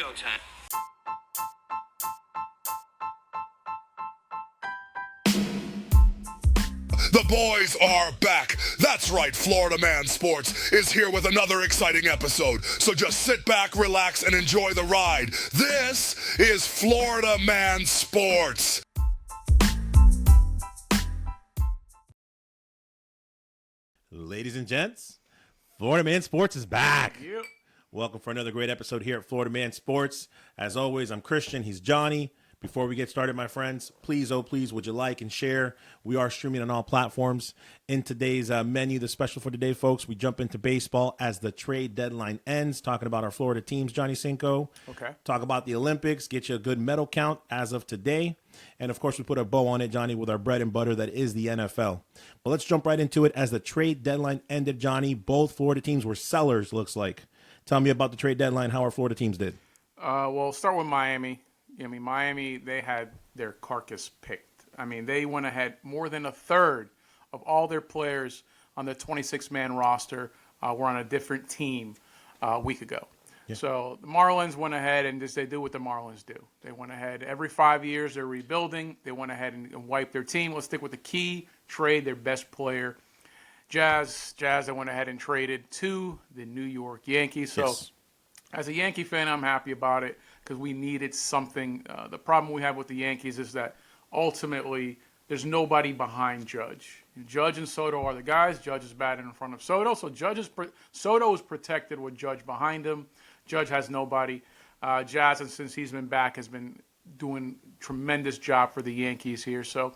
go time. The boys are back. That's right, Florida Man Sports is here with another exciting episode. So just sit back, relax, and enjoy the ride. This is Florida Man Sports. Ladies and gents, Florida Man Sports is back. Yep. Welcome for another great episode here at Florida Man Sports. As always, I'm Christian. He's Johnny. Before we get started, my friends, please, oh please, would you like and share? We are streaming on all platforms. In today's menu, the special for today, folks, we jump into baseball as the trade deadline ends, talking about our Florida teams, Johnny Cinco. Okay. Talk about the Olympics, get you a good medal count as of today. And, of course, we put a bow on it, Johnny, with our bread and butter that is the NFL. But let's jump right into it. As the trade deadline ended, Johnny, both Florida teams were sellers, looks like. Tell me about the trade deadline, how our Florida teams did. Well, start with Miami. Miami, they had their carcass picked. They went ahead more than a third of all their players on the 26-man roster were on a different team a week ago. Yeah. So the Marlins went ahead and they do what the Marlins do. They went ahead every 5 years, they're rebuilding. They went ahead and wiped their team. Let's stick with the key trade, their best player. Jazz, they went ahead and traded to the New York Yankees. So yes. As a Yankee fan, I'm happy about it because we needed something. The problem we have with the Yankees is that ultimately there's nobody behind Judge. Judge and Soto are the guys. Judge is batting in front of Soto. So Soto is protected with Judge behind him. Judge has nobody. Jazz, since he's been back, has been doing a tremendous job for the Yankees here. So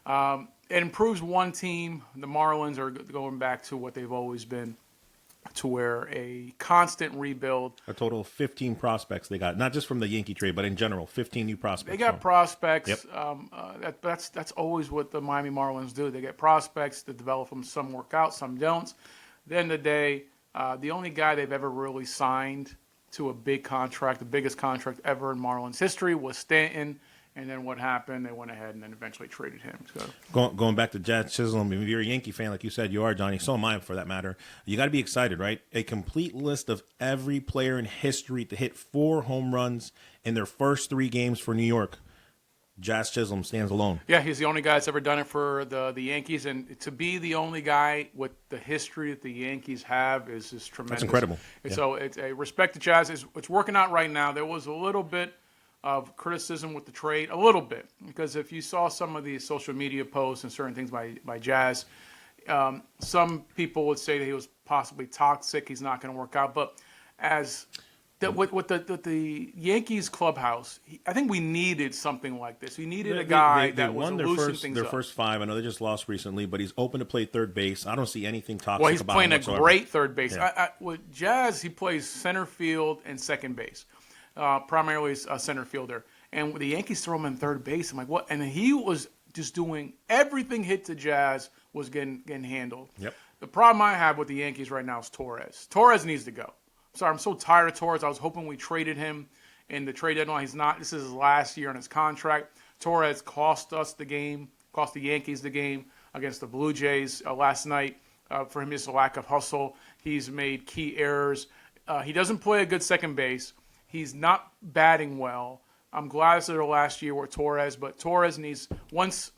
it improves one team. The Marlins are going back to what they've always been, to where a constant rebuild. A total of 15 prospects they got, not just from the Yankee trade, but in general, 15 new prospects. They got prospects. Yep. That's always what the Miami Marlins do. They get prospects to develop them. Some work out, some don't. At the end of the day, the only guy they've ever really signed to a big contract, the biggest contract ever in Marlins history, was Stanton. And then what happened? They went ahead and then eventually traded him. So going back to Jazz Chisholm, if you're a Yankee fan, like you said, you are, Johnny. So am I, for that matter. You got to be excited, right? A complete list of every player in history to hit 4 home runs in their first 3 games for New York. Jazz Chisholm stands alone. Yeah, he's the only guy that's ever done it for the Yankees, and to be the only guy with the history that the Yankees have is just tremendous. That's incredible. And so it's a respect to Jazz. It's working out right now. There was a little bit of criticism with the trade, a little bit, because if you saw some of the social media posts and certain things by Jazz, some people would say that he was possibly toxic, he's not going to work out. But with the Yankees clubhouse, I think we needed something like this. We needed a guy that was loosening things up. Their first 5. I know they just lost recently, but he's open to play third base. I don't see anything toxic about him. Well, he's playing a whatsoever. great third base. Yeah. With Jazz, he plays center field and second base. Primarily a center fielder. And the Yankees throw him in third base. I'm like, what? And he was just doing everything hit to Jazz was getting handled. Yep. The problem I have with the Yankees right now is Torres. Torres needs to go. Sorry, I'm so tired of Torres. I was hoping we traded him in the trade deadline. He's not. This is his last year on his contract. Torres cost us the game, cost the Yankees the game against the Blue Jays last night. For him, just a lack of hustle. He's made key errors. He doesn't play a good second base. He's not batting well. I'm glad it's their last year with Torres, but Torres needs, once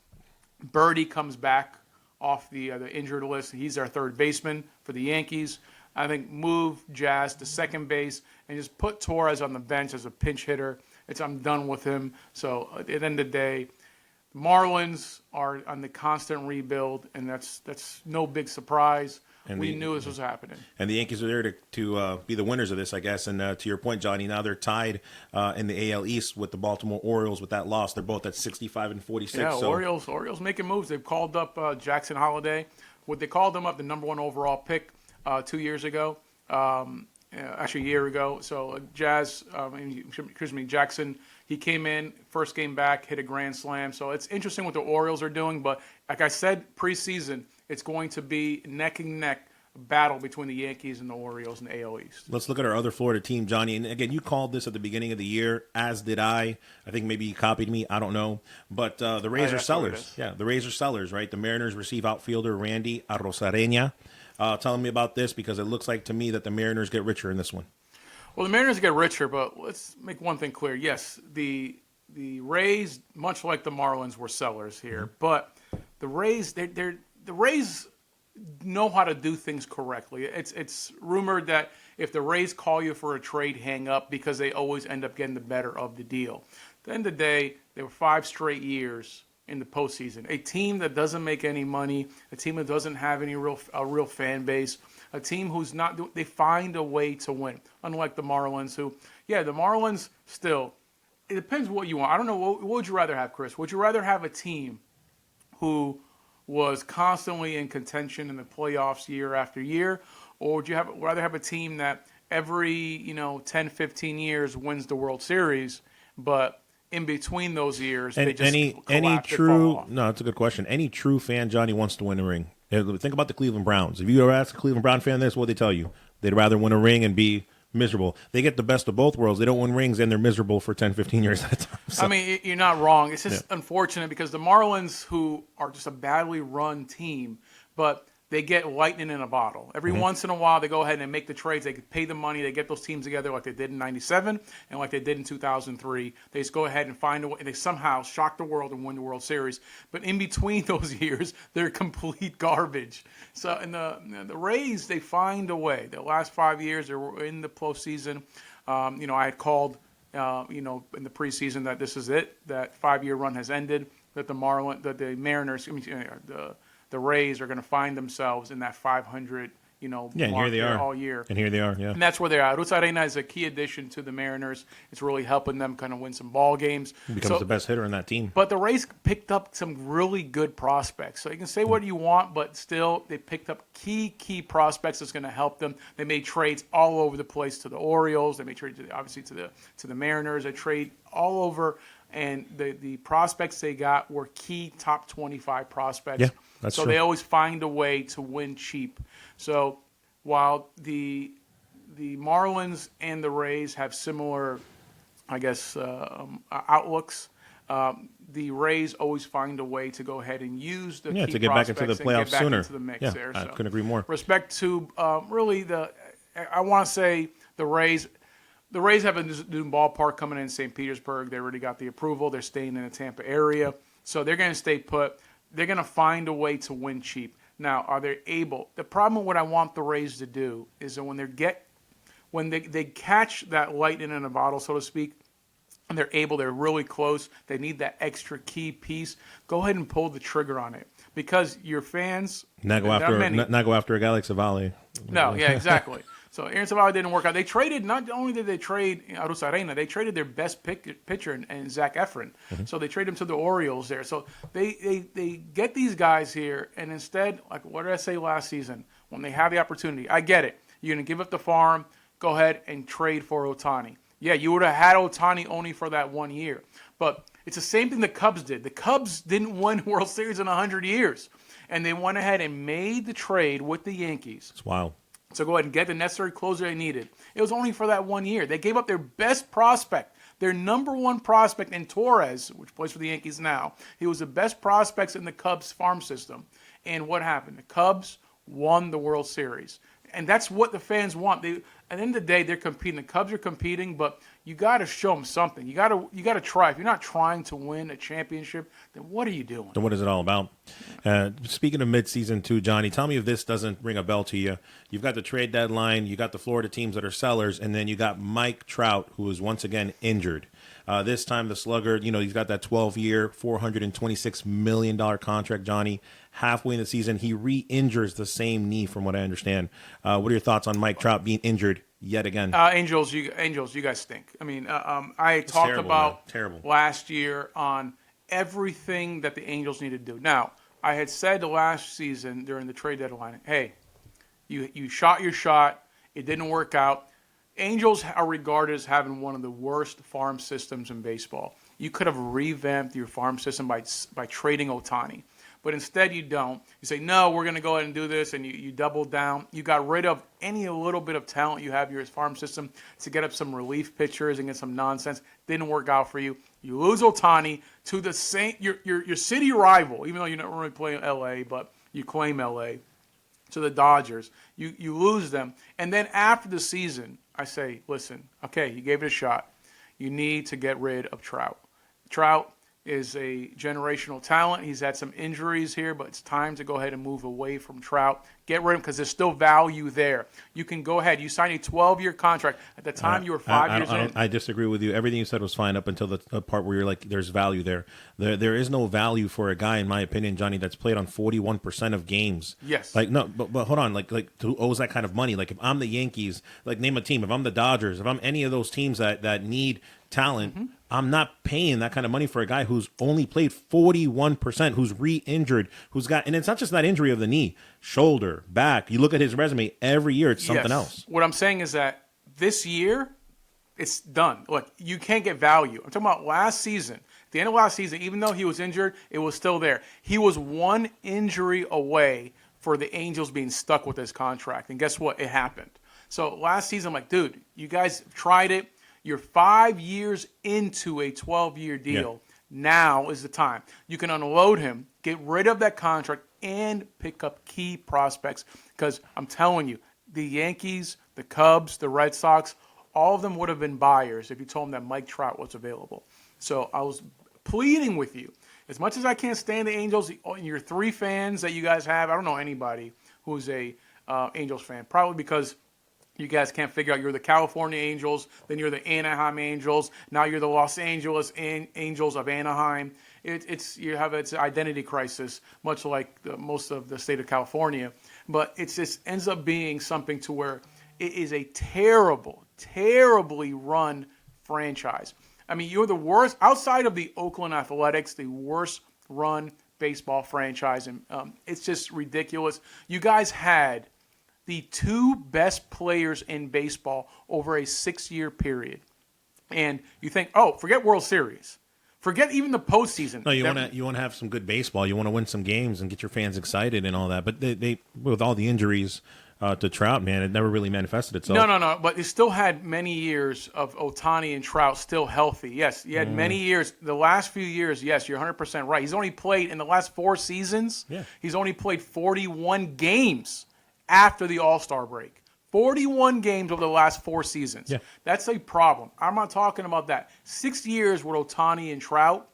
Birdie comes back off the injured list, he's our third baseman for the Yankees. I think move Jazz to second base and just put Torres on the bench as a pinch hitter. I'm done with him. So at the end of the day, the Marlins are on the constant rebuild, and that's no big surprise. And we knew this was happening. And the Yankees are there to be the winners of this, I guess. And to your point, Johnny, now they're tied in the AL East with the Baltimore Orioles with that loss. They're both at 65 and 46. Yeah, so. Orioles making moves. They've called up Jackson Holiday. They called him up, the number 1 overall pick 2 years ago. Actually, a year ago. So Jackson, he came in, first game back, hit a grand slam. So it's interesting what the Orioles are doing. But like I said, preseason, it's going to be neck and neck battle between the Yankees and the Orioles in the AL East. Let's look at our other Florida team, Johnny. And again, you called this at the beginning of the year, as did I. I think maybe you copied me. I don't know. But the Rays are sellers. Yeah, the Rays are sellers, right? The Mariners receive outfielder Randy Arozarena. Tell me about this, because it looks like to me that the Mariners get richer in this one. Well, the Mariners get richer, but let's make one thing clear. Yes, the Rays, much like the Marlins, were sellers here, but the Rays, the Rays know how to do things correctly. It's rumored that if the Rays call you for a trade, hang up because they always end up getting the better of the deal. At the end of the day, there were 5 straight years in the postseason. A team that doesn't make any money, a team that doesn't have any real fan base, a team who's not. They find a way to win. Unlike the Marlins, the Marlins still. It depends what you want. I don't know. What would you rather have, Chris? Would you rather have a team who was constantly in contention in the playoffs year after year, or would you rather have a team that every 10, 15 years wins the World Series, but in between those years, they just That's a good question. Any true fan, Johnny, wants to win a ring. Think about the Cleveland Browns. If you ever ask a Cleveland Brown fan this, what they tell you? They'd rather win a ring and be miserable. They get the best of both worlds. They don't win rings and they're miserable for 10, 15 years at a time. So. I mean, you're not wrong. It's just unfortunate because the Marlins, who are just a badly run team, but they get lightning in a bottle. Every once in a while, they go ahead and make the trades. They pay the money. They get those teams together like they did in '97 and like they did in 2003. They just go ahead and find a way, and they somehow shock the world and win the World Series. But in between those years, they're complete garbage. So, in the Rays, they find a way. The last 5 years, they were in the postseason. I had called, in the preseason that this is it. That 5-year run has ended. That the Mariners, the Rays are going to find themselves in that 500, and here they are all year. And here they are, yeah. And that's where they're at. Arena is a key addition to the Mariners. It's really helping them kind of win some ball games. He becomes the best hitter in that team. But the Rays picked up some really good prospects. So you can say what you want, but still they picked up key prospects that's going to help them. They made trades all over the place to the Orioles. They made trades, obviously, to the Mariners. They trade all over. And the prospects they got were key top 25 prospects. Yeah, that's true. So they always find a way to win cheap. So while the Marlins and the Rays have similar, I guess, outlooks, the Rays always find a way to go ahead and use the key to get back into the playoffs sooner. Into the mix there. I couldn't agree more. Respect to I want to say the Rays. The Rays have a new ballpark coming in St. Petersburg. They already got the approval. They're staying in the Tampa area. So they're going to stay put. They're going to find a way to win cheap. Now, are they able? The problem with what I want the Rays to do is that when they catch that lightning in a bottle, so to speak, and they're really close, they need that extra key piece, go ahead and pull the trigger on it. Because your fans... Not go after a guy like Savali. No, yeah, exactly. So Aaron Savali didn't work out. They traded, not only did they trade Arena, they traded their best pitcher and Zach Efron. So they traded him to the Orioles there. So they get these guys here, and instead, like what did I say last season? When they have the opportunity, I get it. You're going to give up the farm, go ahead and trade for Ohtani. Yeah, you would have had Ohtani only for that 1 year. But it's the same thing the Cubs did. The Cubs didn't win World Series in 100 years. And they went ahead and made the trade with the Yankees. It's wild. So go ahead and get the necessary closer they needed. It was only for that 1 year. They gave up their best prospect, their number one prospect in Torres, which plays for the Yankees now. He was the best prospects in the Cubs farm system. And what happened? The Cubs won the World Series. And that's what the fans want. At the end of the day, they're competing. The Cubs are competing, but you got to show them something. You got to try. If you're not trying to win a championship, then what are you doing? Then what is it all about? Speaking of midseason too, Johnny, tell me if this doesn't ring a bell to you. You've got the trade deadline. You got the Florida teams that are sellers, and then you got Mike Trout, who is once again injured. This time the slugger, he's got that 12-year, $426 million contract, Johnny. Halfway in the season, he re-injures the same knee, from what I understand. What are your thoughts on Mike Trout being injured yet again? Angels, you guys stink. I mean, I talked about last year on everything that the Angels need to do. Now, I had said last season during the trade deadline, hey, you shot your shot. It didn't work out. Angels are regarded as having one of the worst farm systems in baseball. You could have revamped your farm system by trading Ohtani. But instead you don't. You say, no, we're going to go ahead and do this, and you double down. You got rid of any little bit of talent you have in your farm system to get up some relief pitchers and get some nonsense. Didn't work out for you. You lose Ohtani to the your city rival, even though you're not really playing L.A., but you claim L.A., to the Dodgers. You lose them. And then after the season, I say, listen, okay, you gave it a shot. You need to get rid of Trout. Trout is a generational talent. He's had some injuries here, but it's time to go ahead and move away from Trout. Get rid of him because there's still value there. You can go ahead. You signed a 12-year contract. At the time, you were 5 years in. I disagree with you. Everything you said was fine up until the part where you're like, there's value there. There is no value for a guy, in my opinion, Johnny, that's played on 41% of games. Yes. Like, no, but hold on. Like who owes that kind of money? Like, if I'm the Yankees, like, name a team. If I'm the Dodgers, if I'm any of those teams that need talent, I'm not paying that kind of money for a guy who's only played 41%, who's re-injured, and it's not just that injury of the knee, shoulder, back. You look at his resume every year, it's something else. What I'm saying is that this year, it's done. Look, you can't get value. I'm talking about last season. At the end of last season, even though he was injured, it was still there. He was one injury away for the Angels being stuck with his contract. And guess what? It happened. So last season, I'm like, dude, you guys tried it. You're 5 years into a 12-year deal. Yeah. Now is the time. You can unload him, get rid of that contract, and pick up key prospects. Because I'm telling you, the Yankees, the Cubs, the Red Sox, all of them would have been buyers if you told them that Mike Trout was available. So I was pleading with you. As much as I can't stand the Angels, your 3 fans that you guys have, I don't know anybody who's a Angels fan. Probably because you guys can't figure out you're the California Angels, then you're the Anaheim Angels, now you're the Los Angeles Angels of Anaheim. You have its identity crisis, much like most of the state of California. But it just ends up being something to where it is a terribly run franchise. I mean, you're the worst, outside of the Oakland Athletics, the worst run baseball franchise. And it's just ridiculous. You guys had the 2 best players in baseball over a 6-year period. And you think, oh, forget World Series. Forget even the postseason. No, you want to have some good baseball. You want to win some games and get your fans excited and all that. But they with all the injuries to Trout, man, it never really manifested itself. No. But you still had many years of Ohtani and Trout still healthy. Yes, you had many years. The last few years, yes, you're 100% right. He's only played in the last 4 seasons. Yeah. He's only played 41 games after the All-Star break. 41 games over the last 4 seasons. Yeah. That's a problem. I'm not talking about that. 6 years with Ohtani and Trout,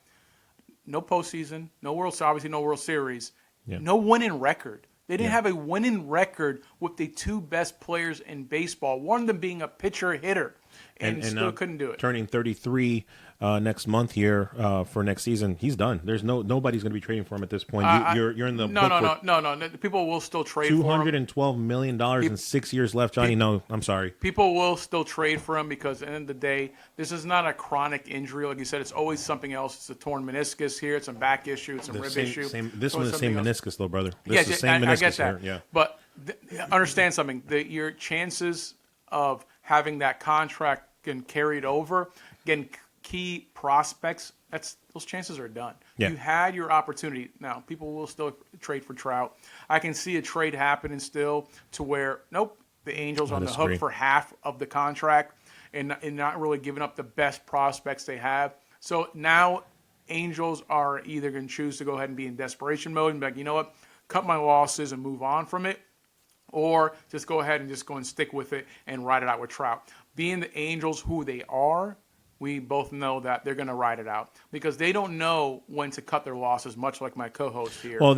no postseason, obviously no World Series, no winning record. They didn't have a winning record with the 2 best players in baseball, one of them being a pitcher-hitter, and still couldn't do it. Turning 33 next month here for next season, he's done. There's nobody's going to be trading for him at this point. You're in the no. People will still trade for him. $212 million in 6 years left, Johnny. No, I'm sorry. People will still trade for him because at the end of the day, this is not a chronic injury. Like you said, it's always something else. It's a torn meniscus here. It's a back issue. It's a rib issue. This one's the same meniscus, though, brother. This is the same meniscus I get that. Here. Yeah. But understand something. Your chances of having that contract getting carried over, getting key prospects, those chances are done. Yeah. You had your opportunity. Now, people will still trade for Trout. I can see a trade happening still to where, nope, the Angels are on the hook for half of the contract and not really giving up the best prospects they have. So now Angels are either going to choose to go ahead and be in desperation mode and be like, you know what, cut my losses and move on from it, or just go ahead and just go and stick with it and ride it out with Trout. Being the Angels who they are, we both know that they're going to ride it out because they don't know when to cut their losses, much like my co-host here. Well,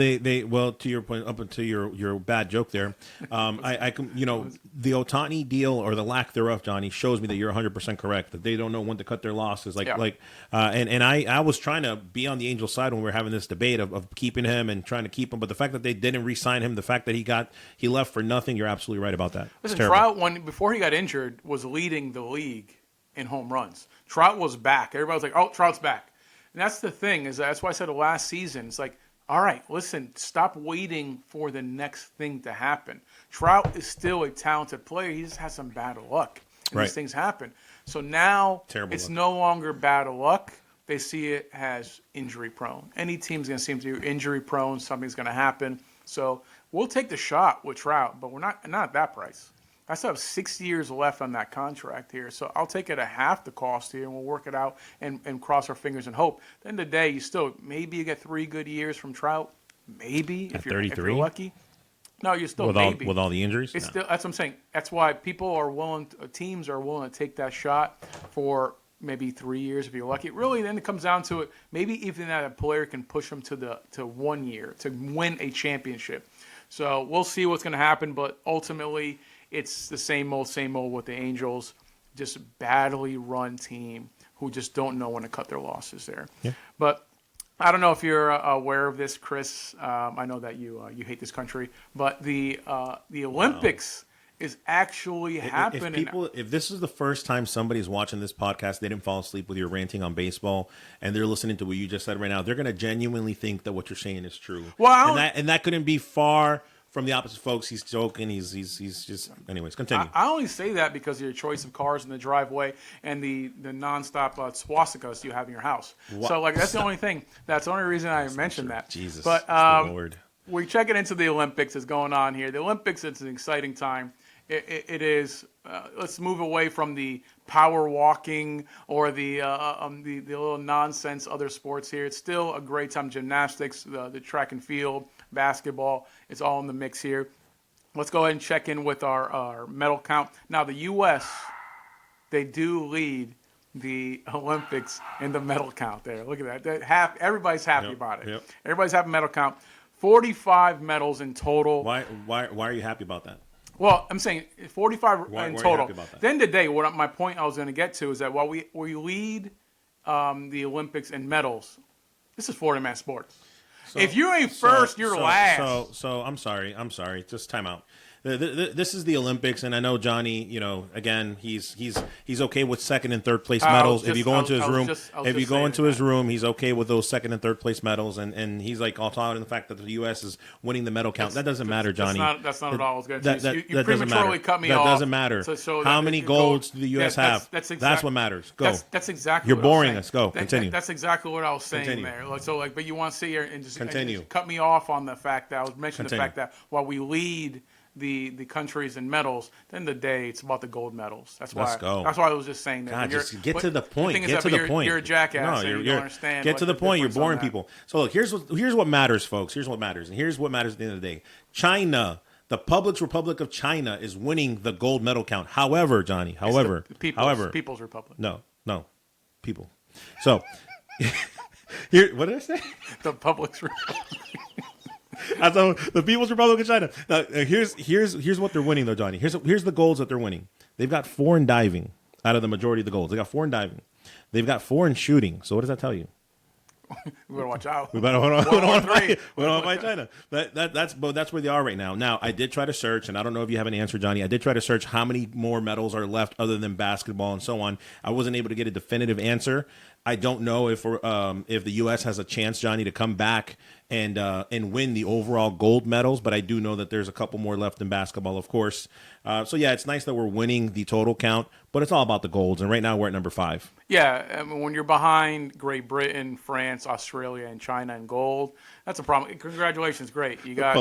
well, to your point, up until your bad joke there, I can, the Ohtani deal or the lack thereof, Johnny, shows me that you're 100% correct, that they don't know when to cut their losses. And I was trying to be on the Angels side when we were having this debate of keeping him and trying to keep him, but the fact that they didn't re-sign him, the fact that he left for nothing, you're absolutely right about that. Listen, Trout, before he got injured, was leading the league in home runs. Trout was back. Everybody was like, oh, Trout's back. And that's the thing, that's why I said last season, it's like, all right, listen, stop waiting for the next thing to happen. Trout is still a talented player. He just has some bad luck. And these things happen. So now it's no longer bad luck. They see it as injury prone. Any team's going to seem to be injury prone. Something's going to happen. So we'll take the shot with Trout, but we're not at that price. I still have 6 years left on that contract here, so I'll take it at half the cost here, and we'll work it out and cross our fingers and hope. At the end of the day, maybe you get 3 good years from Trout, maybe if you're lucky. No, you're still with maybe. all the injuries. It's No. still, that's what I'm saying. That's why teams are willing to take that shot for maybe 3 years if you're lucky. Really, then it comes down to it. Maybe even that a player can push them to 1 year to win a championship. So we'll see what's going to happen. But ultimately, it's the same old with the Angels. Just a badly run team who just don't know when to cut their losses there. Yeah. But I don't know if you're aware of this, Chris. I know that you hate this country, but the Olympics is actually happening. If this is the first time somebody's watching this podcast, they didn't fall asleep with your ranting on baseball, and they're listening to what you just said right now, they're going to genuinely think that what you're saying is true. Well, and that couldn't be far from the opposite, folks. He's joking. He's just. Anyways, continue. I only say that because of your choice of cars in the driveway and the nonstop swastikas you have in your house. What? So that's the only thing. That's the only reason I mentioned that. Jesus, but Lord. we're checking into the Olympics that's going on here. The Olympics, it's an exciting time. It is. Let's move away from the power walking or the little nonsense other sports here. It's still a great time. Gymnastics, the track and field, basketball. It's all in the mix here. Let's go ahead and check in with our medal count. Now, the U.S., they do lead the Olympics in the medal count there. Look at that. Everybody's happy about it. Yep. Everybody's happy medal count. 45 medals in total. Why are you happy about that? Well, I'm saying 45 in Why are you total. happy about that? At the end of the day, my point I was going to get to is that while we lead the Olympics in medals, this is Florida Man Sports. If you ain't first, you're last. So I'm sorry. Just time out. This is the Olympics, and I know Johnny. Again, he's okay with second and third place medals. If you go into his room, he's okay with those second and third place medals, and he's like all talking the fact that the U.S. is winning the medal count. That doesn't matter, Johnny. That's not at all I was going to say. You that prematurely cut me off. That doesn't matter. How many golds do the U.S. have? That's what matters. Go. That's exactly. You're what I was boring saying. us. Go. Continue. That's exactly what I was saying Continue. there. But you want to sit here and just Continue. and cut me off on the fact that I was mentioning Continue. the fact that while we lead the countries in medals, at the end of the day, it's about the gold medals. That's why. Let's go. That's why I was just saying that. God, just get to the point. You're a jackass. No, you don't understand. Get to the point. You're boring that. people. So look, here's what matters, folks. Here's what matters, and here's what matters at the end of the day. China, the Public Republic of China, is winning the gold medal count. However, Johnny. The People's Republic. No, people. So here, what did I say? The Public's Republic. I thought the People's Republic of China. Now, here's what they're winning, though, Johnny. Here's the golds that they're winning. They've got 4 in diving out of the majority of the golds. They got 4 in diving. They've got 4 in shooting. So what does that tell you? We better watch out. We don't want to fight China. That's where they are right now. Now, I did try to search, and I don't know if you have an answer, Johnny. I did try to search how many more medals are left other than basketball and so on. I wasn't able to get a definitive answer. I don't know if the U.S. has a chance, Johnny, to come back and win the overall gold medals, but I do know that there's a couple more left in basketball, of course. So yeah, it's nice that we're winning the total count, but it's all about the golds, and right now we're at number 5. Yeah, I mean, when you're behind Great Britain, France, Australia, and China in gold, that's a problem. Congratulations, great. You got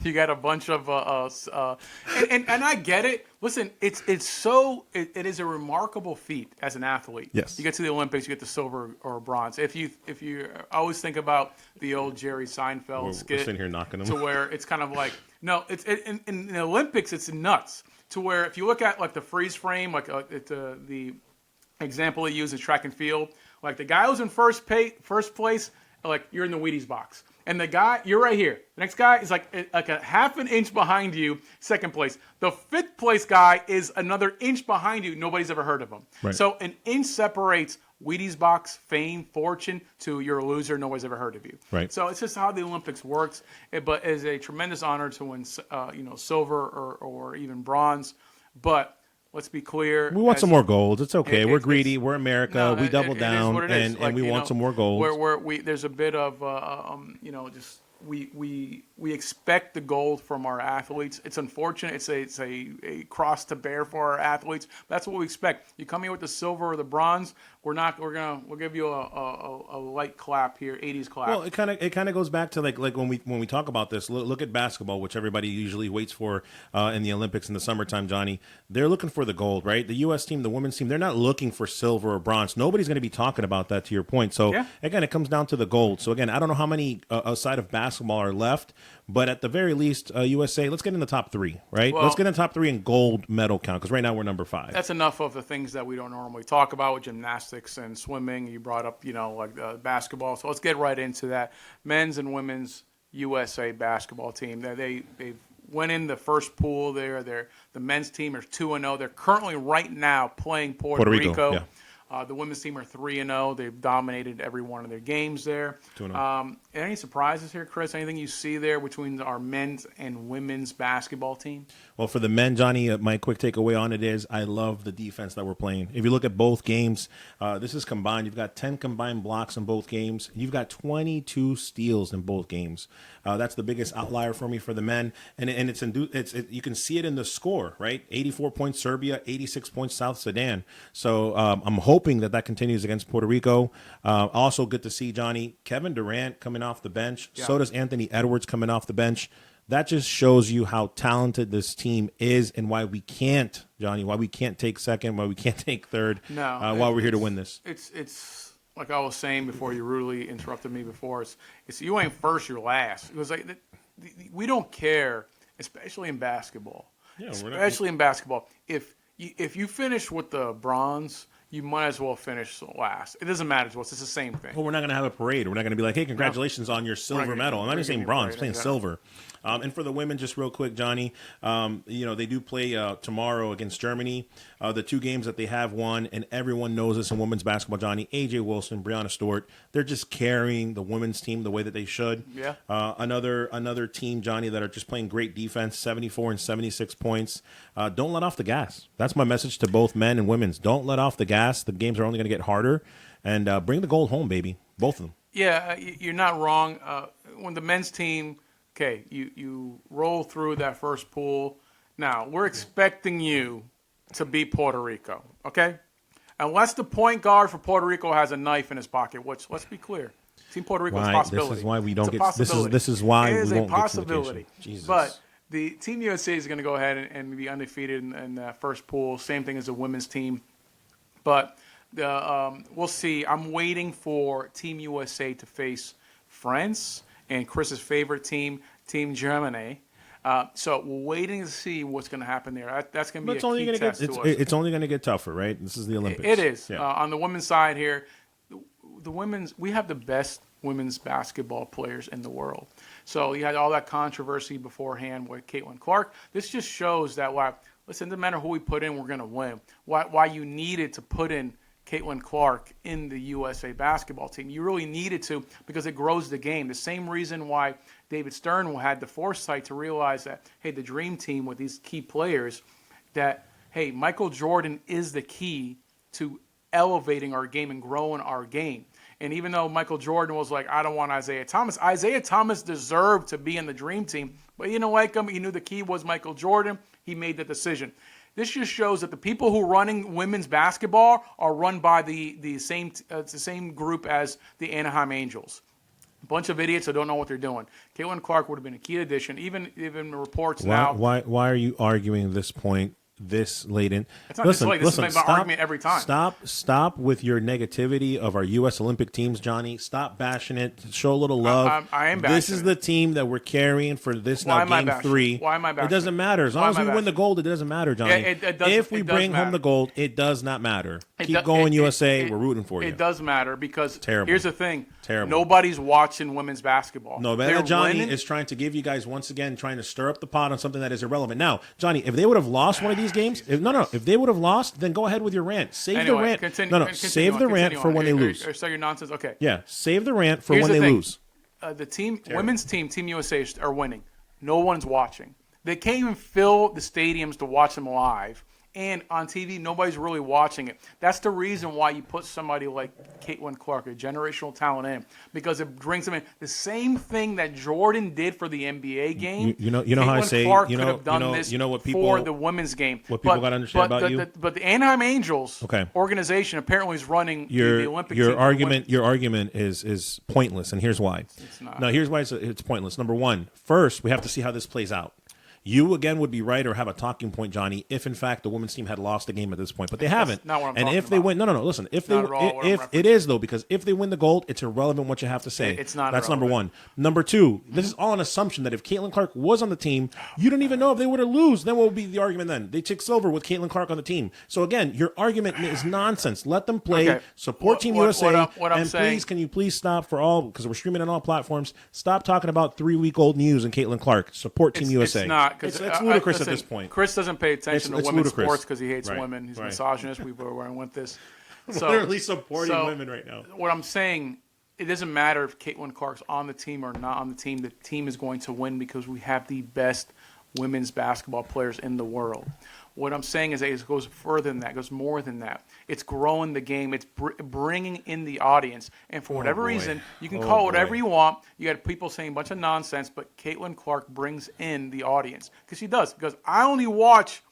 you got a bunch of and I get it. Listen, it is a remarkable feat as an athlete. Yes. You get to the Olympics, you get the silver or bronze. If you I always think about the old Jerry Seinfeld skit. We're sitting here knocking them. To where it's kind of like, no, in the Olympics, it's nuts. To where if you look at like the freeze frame, like the example he used in track and field, like the guy who's in first place, like you're in the Wheaties box. And the guy, you're right here. The next guy is like a half an inch behind you, second place. The 5th place guy is another inch behind you. Nobody's ever heard of him. Right. So an inch separates Wheaties box, fame, fortune to you're a loser. Nobody's ever heard of you. Right. So it's just how the Olympics works. But it's a tremendous honor to win, silver or even bronze. But let's be clear. We want some more golds. It's okay. We're greedy. We're America. No, we double down, and we want some more golds. There's a bit of just we expect the gold from our athletes. It's unfortunate. It's a cross to bear for our athletes. That's what we expect. You come here with the silver or the bronze, we'll give you a light clap here, 80s clap. Well, it kind of goes back to like when we talk about this. Look at basketball, which everybody usually waits for in the Olympics in the summertime. Johnny, they're looking for the gold, right? The U.S. team, the women's team, they're not looking for silver or bronze. Nobody's going to be talking about that. To your point, so again, it comes down to the gold. So again, I don't know how many outside of basketball basketball are left. But at the very least, USA, let's get in the top 3, right? Well, let's get in the top 3 in gold medal count, because right now we're number 5. That's enough of the things that we don't normally talk about with gymnastics and swimming. You brought up, basketball. So let's get right into that. Men's and women's USA basketball team. They went in the first pool there. The men's team are 2-0. They're currently right now playing Puerto Rico. Yeah. The women's team are 3-0. They've dominated every one of their games there. 2-0. Any surprises here, Chris? Anything you see there between our men's and women's basketball team? Well, for the men, Johnny, my quick takeaway on it is I love the defense that we're playing. If you look at both games, this is combined. You've got 10 combined blocks in both games. You've got 22 steals in both games. That's the biggest outlier for me for the men, and you can see it in the score, right? 84 points Serbia, 86 points South Sudan. So I'm hoping that continues against Puerto Rico. Also good to see, Johnny, Kevin Durant coming off the bench. Yeah. So does Anthony Edwards coming off the bench. That just shows you how talented this team is and why we can't, Johnny, why we can't take second, why we can't take third, while we're here to win this. It's like I was saying before, you rudely interrupted me before. It's you ain't first, you're last. It was like we don't care, especially in basketball. Yeah, especially in basketball. If you finish with the bronze, you might as well finish last. It doesn't matter to us. It's the same thing. Well, we're not going to have a parade. We're not going to be like, hey, congratulations on your silver medal. I'm not even saying bronze. I'm saying silver. And for the women, just real quick, Johnny, they do play tomorrow against Germany. The 2 games that they have won, and everyone knows this in women's basketball, Johnny, A.J. Wilson, Breanna Stewart, they're just carrying the women's team the way that they should. Yeah. Another team, Johnny, that are just playing great defense, 74 and 76 points. Don't let off the gas. That's my message to both men and women's. Don't let off the gas. The games are only going to get harder. And bring the gold home, baby. Both of them. Yeah, you're not wrong. When the men's team, okay, you roll through that first pool. Now, we're expecting you to beat Puerto Rico, okay? Unless the point guard for Puerto Rico has a knife in his pocket, which, let's be clear, Team Puerto Rico is a possibility. This is why we don't get this is why we won't get to possibility. Jesus. But the Team USA is going to go ahead and be undefeated in that first pool. Same thing as the women's team. But we'll see. I'm waiting for Team USA to face France and Chris's favorite team, Team Germany. So we're waiting to see what's going to happen there. That's going to be a key test to us. It's only going to get tougher, right? This is the Olympics. It is. Yeah. On the women's side here, we have the best women's basketball players in the world. So you had all that controversy beforehand with Caitlin Clark. This just shows that listen, no matter who we put in, we're going to win. Why you needed to put in Caitlin Clark in the USA basketball team. You really needed to, because it grows the game. The same reason why David Stern had the foresight to realize that, hey, the dream team with these key players, that, hey, Michael Jordan is the key to elevating our game and growing our game. And even though Michael Jordan was like, I don't want Isaiah Thomas deserved to be in the dream team. But you know what? He knew the key was Michael Jordan. He made the decision. This just shows that the people who are running women's basketball are run by the same group as the Anaheim Angels. A bunch of idiots who don't know what they're doing. Caitlin Clark would have been a key addition. Even reports now. Why are you arguing this point this late in? It's not listen, this is my argument every time. Stop with your negativity of our U.S. Olympic teams, Johnny. Stop bashing it. Show a little love. I am bashing This is the team that we're carrying for this Why now, game 3. Why am I bashing it doesn't matter. As long as we win the gold, it doesn't matter, Johnny. If we bring home the gold, it does not matter. Keep going, USA. We're rooting for you. It does matter because Terrible. Here's the thing. Terrible. Nobody's watching women's basketball. No, man, Johnny is trying to give you guys, once again, trying to stir up the pot on something that is irrelevant. Now, Johnny, if they would have lost one of these games, if they would have lost, then go ahead with your rant. Save the rant. Save the rant for when they lose. So your nonsense. Okay. Yeah, save the rant for when they lose. The team, women's team, Team USA are winning. No one's watching. They can't even fill the stadiums to watch them live. And on TV, nobody's really watching it. That's the reason why you put somebody like Caitlin Clark, a generational talent, in, because it brings them in. The same thing that Jordan did for the NBA game. You know how I say. Clark could have done this what people, for the women's game. What people got to understand about you. But the Anaheim Angels organization apparently is running the Olympic team. Your argument is pointless, and here's why. It's not. No, here's why it's pointless. Number one, first we have to see how this plays out. You again would be right or have a talking point, Johnny, if in fact the women's team had lost the game at this point, but they haven't. not what I'm and talking if they about. win, no, listen, if they, Not at all what I'm if it is though, because if they win the gold, it's irrelevant what you have to say. It's not That's number irrelevant. one. Number two, this is all an assumption that if Caitlin Clark was on the team, you don't even know if they would have lose. Then what would be the argument then? They took silver with Caitlin Clark on the team. So again, your argument is nonsense. Let them play. Okay. Support Team USA. What I'm and saying, please, can you please stop for all, because we're streaming on all platforms, stop talking about 3-week-old news and Caitlin Clark. Support Team USA. It's not, because it's ludicrous listen, at this point. Chris doesn't pay attention to It's women's ludicrous. sports because he hates Right. women. He's a Right. misogynist. We were wearing with this. So, Literally supporting women right now. What I'm saying, it doesn't matter if Caitlin Clark's on the team or not on the team. The team is going to win because we have the best women's basketball players in the world. What I'm saying is that it goes further than that, it goes more than that. It's growing the game. It's bringing in the audience. And for whatever reason, you can call it whatever you want. You got people saying a bunch of nonsense, but Caitlin Clark brings in the audience. Because she does. Because I only watch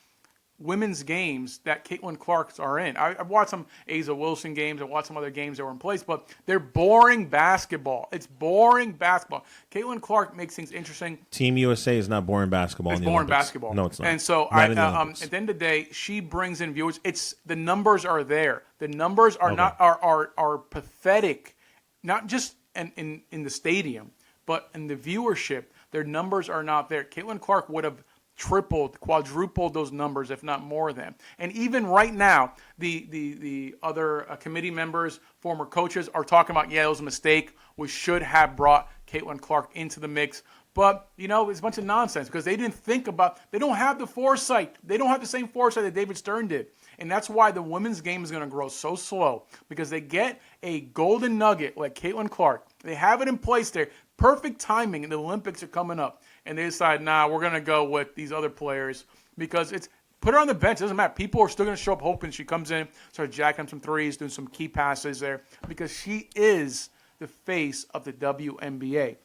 women's games that Caitlin Clark's are in. I've watched some Asa Wilson games. I watched some other games that were in place, but they're boring basketball. It's boring basketball. Caitlin Clark makes things interesting. Team USA is not boring basketball. It's in the boring Olympics. basketball. No, it's not. And so Not in the Olympics. at the end of the day, she brings in viewers. It's the numbers are there. The numbers are not are pathetic, not just in the stadium, but in the viewership. Their numbers are not there. Caitlin Clark would have tripled, quadrupled those numbers, if not more than. And even right now, the other committee members, former coaches, are talking about, it was a mistake. We should have brought Caitlin Clark into the mix. But, it's a bunch of nonsense because they didn't think about, they don't have the foresight. They don't have the same foresight that David Stern did. And that's why the women's game is going to grow so slow, because they get a golden nugget like Caitlin Clark. They have it in place there. Perfect timing, and the Olympics are coming up. And they decide, we're going to go with these other players because it's put her on the bench. It doesn't matter. People are still going to show up hoping she comes in, starts jacking some threes, doing some key passes there because she is the face of the WNBA.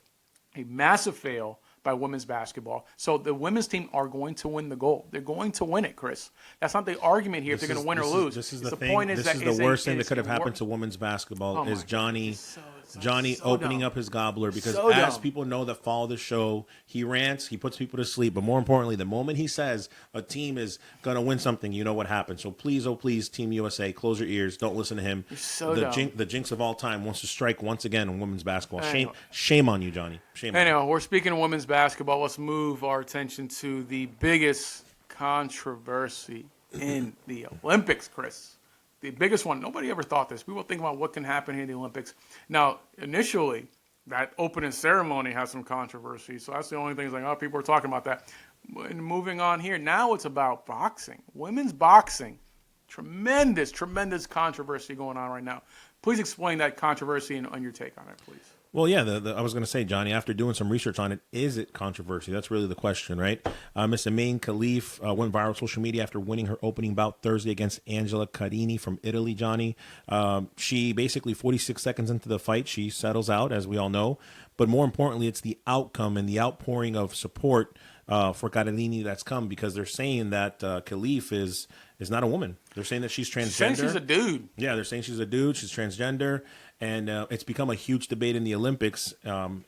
A massive fail by women's basketball. So the women's team are going to win the gold. They're going to win it, Chris. That's not the argument here if they're going to win or lose. This is the thing. point is this that is the worst thing that could have happened to women's basketball is Johnny opening up his gobbler because as people know that follow the show, he rants, he puts people to sleep. But more importantly, the moment he says a team is going to win something, you know what happens. So please, oh please, Team USA, close your ears. Don't listen to him. The jinx of all time wants to strike once again in women's basketball. Shame on you, Johnny. Shame on you. We're speaking of women's basketball. Let's move our attention to the biggest controversy in the Olympics, Chris. The biggest one. Nobody ever thought this. People think about what can happen here in the Olympics. Now, initially, that opening ceremony has some controversy. So that's the only thing. It's like, people are talking about that. And moving on here, now it's about boxing. Women's boxing. Tremendous controversy going on right now. Please explain that controversy and your take on it, please. Well, yeah, I was going to say, Johnny, after doing some research on it, is it controversy? That's really the question, right? Miss Amin Khalifa went viral on social media after winning her opening bout Thursday against Angela Carini from Italy, Johnny. She basically, 46 seconds into the fight, she settles out, as we all know. But more importantly, it's the outcome and the outpouring of support for Carini that's come, because they're saying that Khalifa is not a woman. They're saying that she's transgender. They're saying she's a dude. Yeah, they're saying she's a dude. She's transgender. And it's become a huge debate in the Olympics. And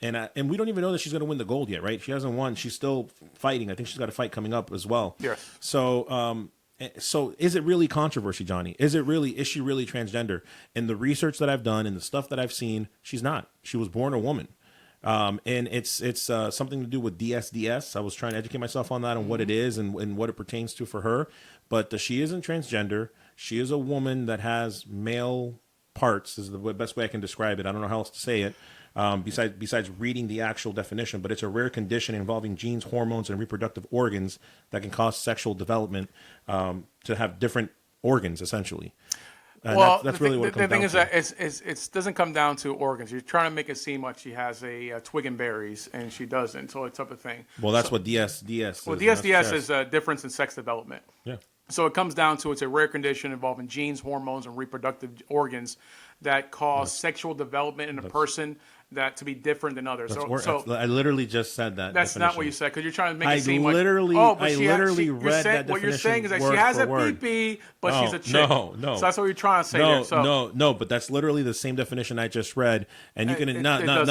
we don't even know that she's going to win the gold yet, right? She hasn't won. She's still fighting. I think she's got a fight coming up as well. Yes. So is it really controversy, Johnny? Is she really transgender? In the research that I've done and the stuff that I've seen, she's not. She was born a woman. And it's something to do with DSDS. I was trying to educate myself on that and what it is and what it pertains to for her. But she isn't transgender. She is a woman that has male parts, is the best way I can describe it. I don't know how else to say it, besides reading the actual definition, but it's a rare condition involving genes, hormones, and reproductive organs that can cause sexual development to have different organs, essentially. Well, that's really what it comes the thing down is to. that it doesn't come down to organs. You're trying to make it seem like she has a twig and berries, and she doesn't. So it's type of thing. Well, that's what DSDS is. Well, DSDS is a difference in sex development. Yeah. So it comes down to it's a rare condition involving genes, hormones, and reproductive organs that cause sexual development in a person. that to be different than others. I literally just said that. That's definition. not what you said because you're trying to make it seem I literally read read that definition. What you're saying is that she word has for a word. PP, but she's a chick. No. So that's what you're trying to say there. So, no. But that's literally the same definition I just read. And you can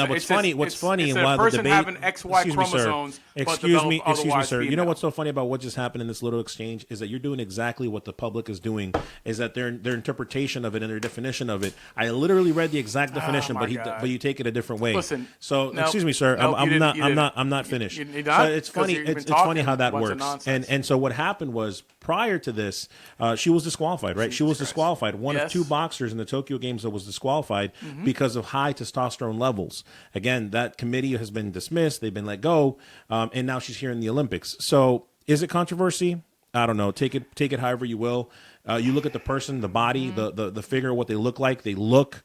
What's funny? It's and while a person the debate, having XY chromosomes. Excuse me, sir. Female. You know what's so funny about what just happened in this little exchange is that you're doing exactly what the public is doing. Is that their interpretation of it and their definition of it. I literally read the exact definition, but you take it a different way. Listen. So excuse me, sir. I'm not finished. So it's funny. It's funny how that works. And so what happened was prior to this, she was disqualified, right? She was disqualified. One of two boxers in the Tokyo Games that was disqualified because of high testosterone levels. Again, that committee has been dismissed. They've been let go, and now she's here in the Olympics. So is it controversy? I don't know. Take it however you will. You look at the person, the body, the figure, what they look like. They look.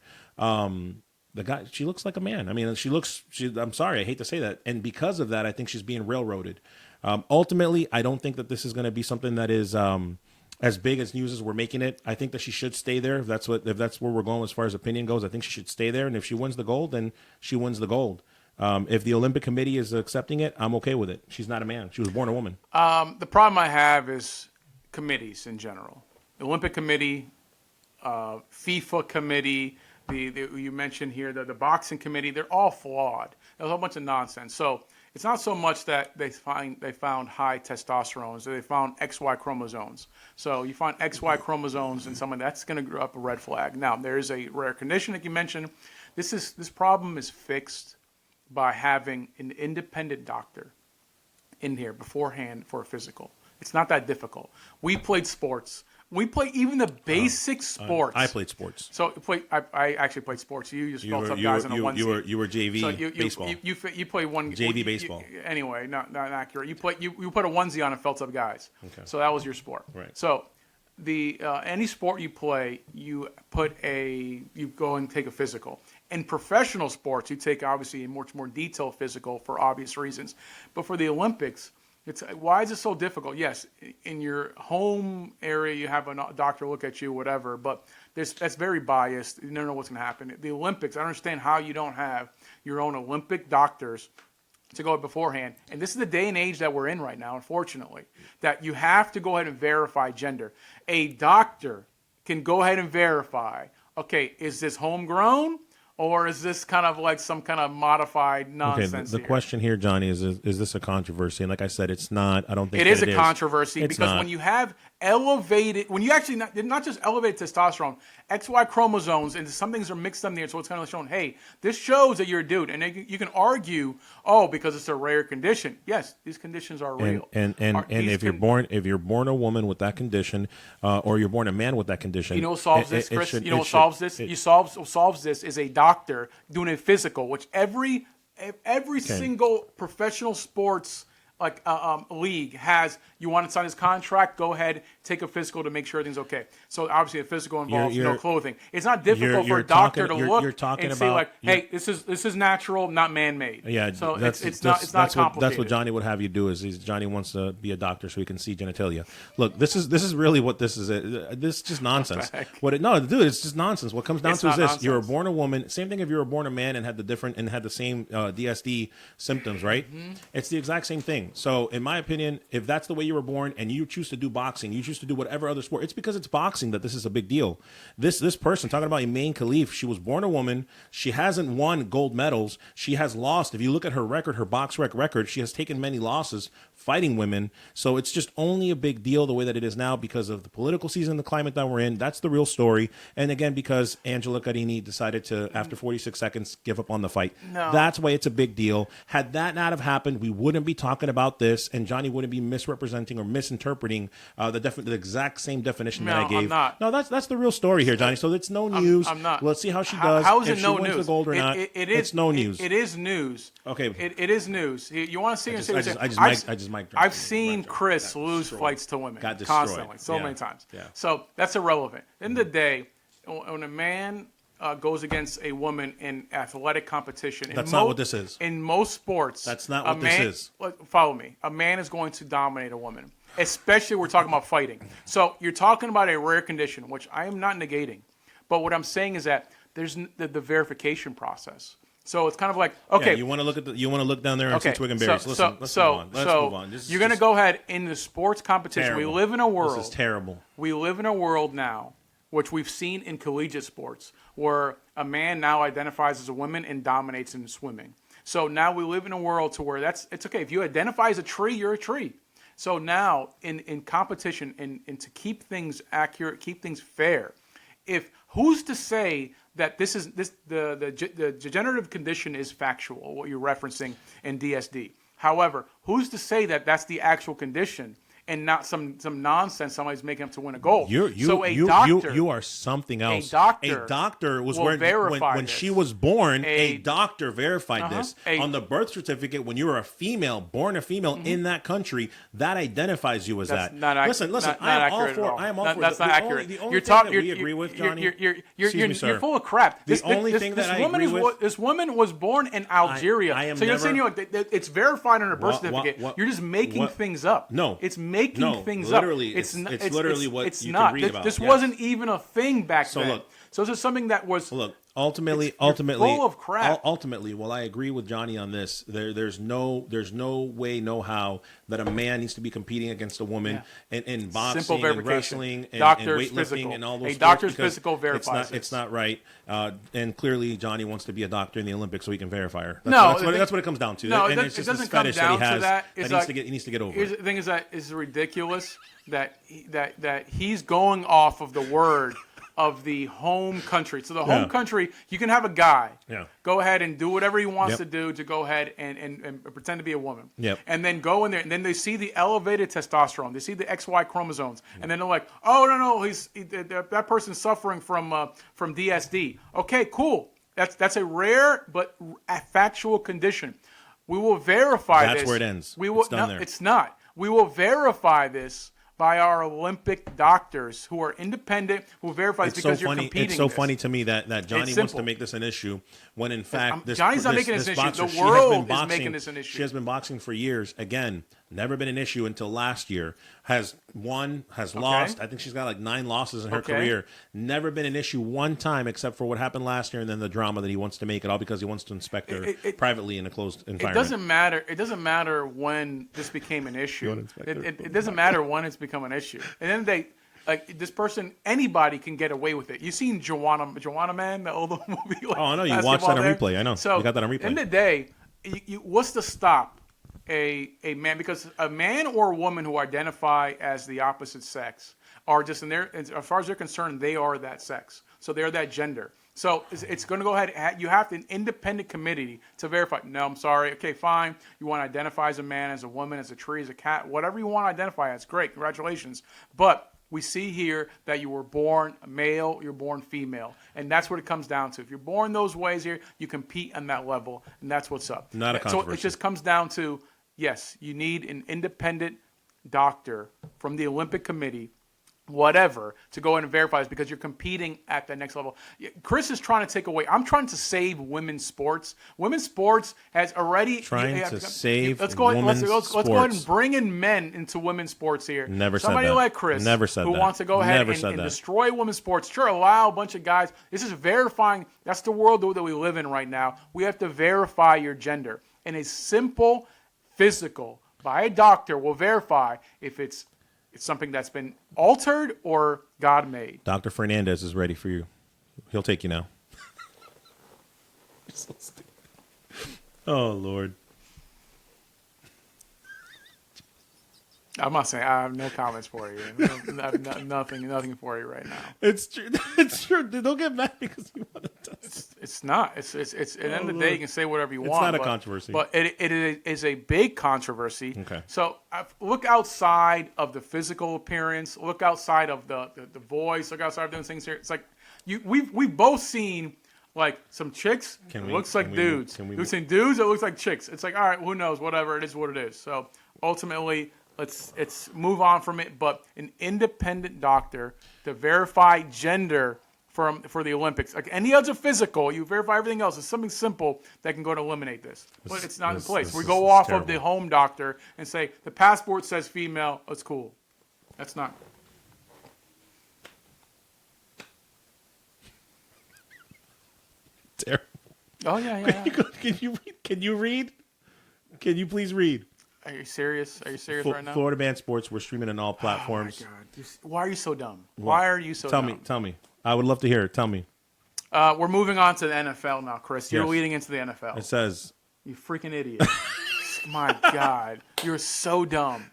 The guy, she looks like a man. I mean, I'm sorry, I hate to say that. And because of that, I think she's being railroaded. Ultimately, I don't think that this is going to be something that is as big as news as we're making it. I think that she should stay there. If that's where we're going as far as opinion goes, I think she should stay there. And if she wins the gold, then she wins the gold. If the Olympic Committee is accepting it, I'm okay with it. She's not a man. She was born a woman. The problem I have is committees in general. The Olympic Committee, FIFA Committee, you mentioned here, the boxing committee, they're all flawed. There's a whole bunch of nonsense. So it's not so much that they found high testosterone, they found XY chromosomes. So you find XY chromosomes in someone, that's going to grow up a red flag. Now, there is a rare condition that you mentioned. This problem is fixed by having an independent doctor in here beforehand for a physical. It's not that difficult. We played sports. We play even the basic sports. I played sports. So I actually played sports. You just felt up guys in a onesie. You were JV so baseball. You play one JV baseball. Anyway, not accurate. You put a onesie on and felt up guys. Okay. So that was your sport. Right. So the any sport you play, you go and take a physical. In professional sports, you take obviously a much more detailed physical for obvious reasons. But for the Olympics, why is it so difficult? Yes, in your home area, you have a doctor look at you, whatever, but that's very biased. You never know what's going to happen. The Olympics, I understand how you don't have your own Olympic doctors to go beforehand. And this is the day and age that we're in right now, unfortunately, that you have to go ahead and verify gender. A doctor can go ahead and verify, okay, is this homegrown? Or is this kind of like some kind of modified nonsense? Okay, the question here, Johnny, is this a controversy? And like I said, it's not. I don't think it is a controversy because not. When you have when you actually not just elevated testosterone, XY chromosomes, and some things are mixed up there, so it's kind of showing, hey, this shows that you're a dude, and you can argue, because it's a rare condition. Yes, these conditions are real. And if you're born a woman with that condition, or you're born a man with that condition, you know what solves this, Chris? You know what solves this? Solves this is a doctor doing a physical, which every single professional sports league has. You want to sign this contract, go ahead, take a physical to make sure everything's okay. So obviously a physical involves no clothing. It's not difficult for a doctor to look and say hey, this is natural, not man-made. Yeah, so it's not complicated. That's what Johnny would have you do. Johnny wants to be a doctor so he can see genitalia. Look, this is really what this is. This is just nonsense. Dude, it's just nonsense. What comes down to is this: nonsense. You were born a woman. Same thing if you were born a man and had the same DSD symptoms, right? Mm-hmm. It's the exact same thing. So, in my opinion, if that's the way you were born and you choose to do boxing, you choose to do whatever other sport, it's because it's boxing that this is a big deal. This person, talking about Amin Khalifa, she was born a woman. She hasn't won gold medals. She has lost. If you look at her record, her box record, she has taken many losses fighting women. So it's just only a big deal the way that it is now because of the political season, the climate that we're in. That's the real story. And again, because Angela Carini decided to, after 46 seconds, give up on the fight. No. That's why it's a big deal. Had that not have happened, we wouldn't be talking about this, and Johnny wouldn't be misrepresenting or misinterpreting the exact same definition that I gave. I'm not. No, that's the real story here, Johnny. So it's no news. I'm not. Let's see how she does. How is if it no she wins news? the gold or not. It's no news. It is news. Okay. It is news. You want to see? I just mic dropped. I've seen Chris lose fights to women constantly, many times. Yeah. So that's irrelevant. End of the day, when a man goes against a woman in athletic competition, that's not what this is. In most sports, that's not what this is. Follow me. A man is going to dominate a woman, especially we're talking about fighting. So you're talking about a rare condition, which I am not negating, but what I'm saying is that there's the verification process. So it's kind of like, okay, Yeah, you want to look down there and see twig and berries. Let's move on. Let's move on. You're going to go ahead in the sports competition. Terrible. We live in a world. This is terrible. We live in a world now, which we've seen in collegiate sports, where a man now identifies as a woman and dominates in swimming. So now we live in a world to where it's okay. If you identify as a tree, you're a tree. So now in competition and to keep things accurate, keep things fair, who's to say that the degenerative condition is factual, what you're referencing in DSD. However, who's to say that that's the actual condition and not some nonsense somebody's making up to win a goal? You are something else. A doctor was when she was born. A doctor verified this on the birth certificate. When you were born a female in that country, that identifies you as that. Listen. I am all for. That's not accurate. The only thing that we agree with, Johnny. You're full of crap. The only thing that I agree with. This woman was born in Algeria. So you're saying it's verified on her birth certificate. You're just making things up. No, it's making things literally, up. It's literally what you not. can read about. This wasn't even a thing back then. So this is something that was. Ultimately, full of crap. Ultimately, I agree with Johnny on this. There's no way, no how that a man needs to be competing against a woman in boxing, and wrestling, and weightlifting, and all those. A doctor's physical verifies it's not right. And clearly, Johnny wants to be a doctor in the Olympics so he can verify her. That's what it comes down to. No, and it's just doesn't this fetish come down that he has to that. He needs to get over. The thing is that it's ridiculous that he's going off of the word of the home country. So the home country, you can have a guy go ahead and do whatever he wants to do to go ahead and pretend to be a woman. And then go in there, and then they see the elevated testosterone. They see the XY chromosomes. And then they're like, oh, no, that person's suffering from DSD. Okay, cool. That's a rare but a factual condition. We will verify this. That's where it ends. It's not. We will verify this by our Olympic doctors who are independent, who verify this because you're competing. It's so funny to me that Johnny wants to make this an issue when in fact Johnny's not making this an issue. The world is making this an issue. She has been boxing for years. Again, never been an issue until last year. Has lost. I think she's got like 9 losses in her career. Never been an issue one time except for what happened last year and then the drama that he wants to make it all because he wants to inspect her privately in a closed environment. It doesn't matter when this became an issue. It doesn't matter when it's become an issue. And then this person, anybody can get away with it. You seen Joanna Man, the old movie? I know. You watched that on replay. I know. So you got that on replay. At the end of the day, what's to stop a man? Because a man or a woman who identify as the opposite sex are just as far as they're concerned, they are that sex. So they're that gender. So it's going to go ahead. You have an independent committee to verify. No, I'm sorry. Okay, fine. You want to identify as a man, as a woman, as a tree, as a cat, whatever you want to identify as. Great. Congratulations. But we see here that you were born male, you're born female. And that's what it comes down to. If you're born those ways here, you compete on that level. And that's what's up. Not a controversy. So it just comes down to, yes, you need an independent doctor from the Olympic Committee, whatever, to go in and verify this because you're competing at the next level. Chris is trying to take away. I'm trying to save women's sports. Women's sports has already save. Let's go ahead and bring in men into women's sports here. Somebody like Chris, who wants to go ahead and destroy women's sports. Sure, allow a bunch of guys. This is verifying. That's the world that we live in right now. We have to verify your gender, and a simple physical by a doctor will verify if it's something that's been altered or God made. Dr. Fernandez is ready for you. He'll take you now. You're so stupid. Oh, Lord. I'm not saying I have no comments for you. I have nothing for you right now. It's true. It's true. Don't get mad because you want to test. It's not. It's at the end of the day, you can say whatever you want. It's not a controversy. But it is a big controversy. Okay. So look outside of the physical appearance. Look outside of the voice. Look outside of those things here. It's like we've both seen like some chicks. Looks like dudes. We've seen dudes that looks like chicks. It's like, all right, who knows? Whatever. It is what it is. So ultimately, Let's move on from it, but an independent doctor to verify gender for the Olympics. Like any other physical, you verify everything else. It's something simple that can go to eliminate this. But it's not in place. We go off of the home doctor and say, the passport says female, it's cool. That's not. Terrible. Oh yeah. Can you read? Can you please read? Are you serious? Are you serious right now? Florida Man Sports. We're streaming on all platforms. Oh my God. Why are you so dumb? Why are you so dumb? Tell me. I would love to hear it. Tell me. We're moving on to the NFL now, Chris. You're Yes. leading into the NFL. It says, You freaking idiot. My God. You're so dumb.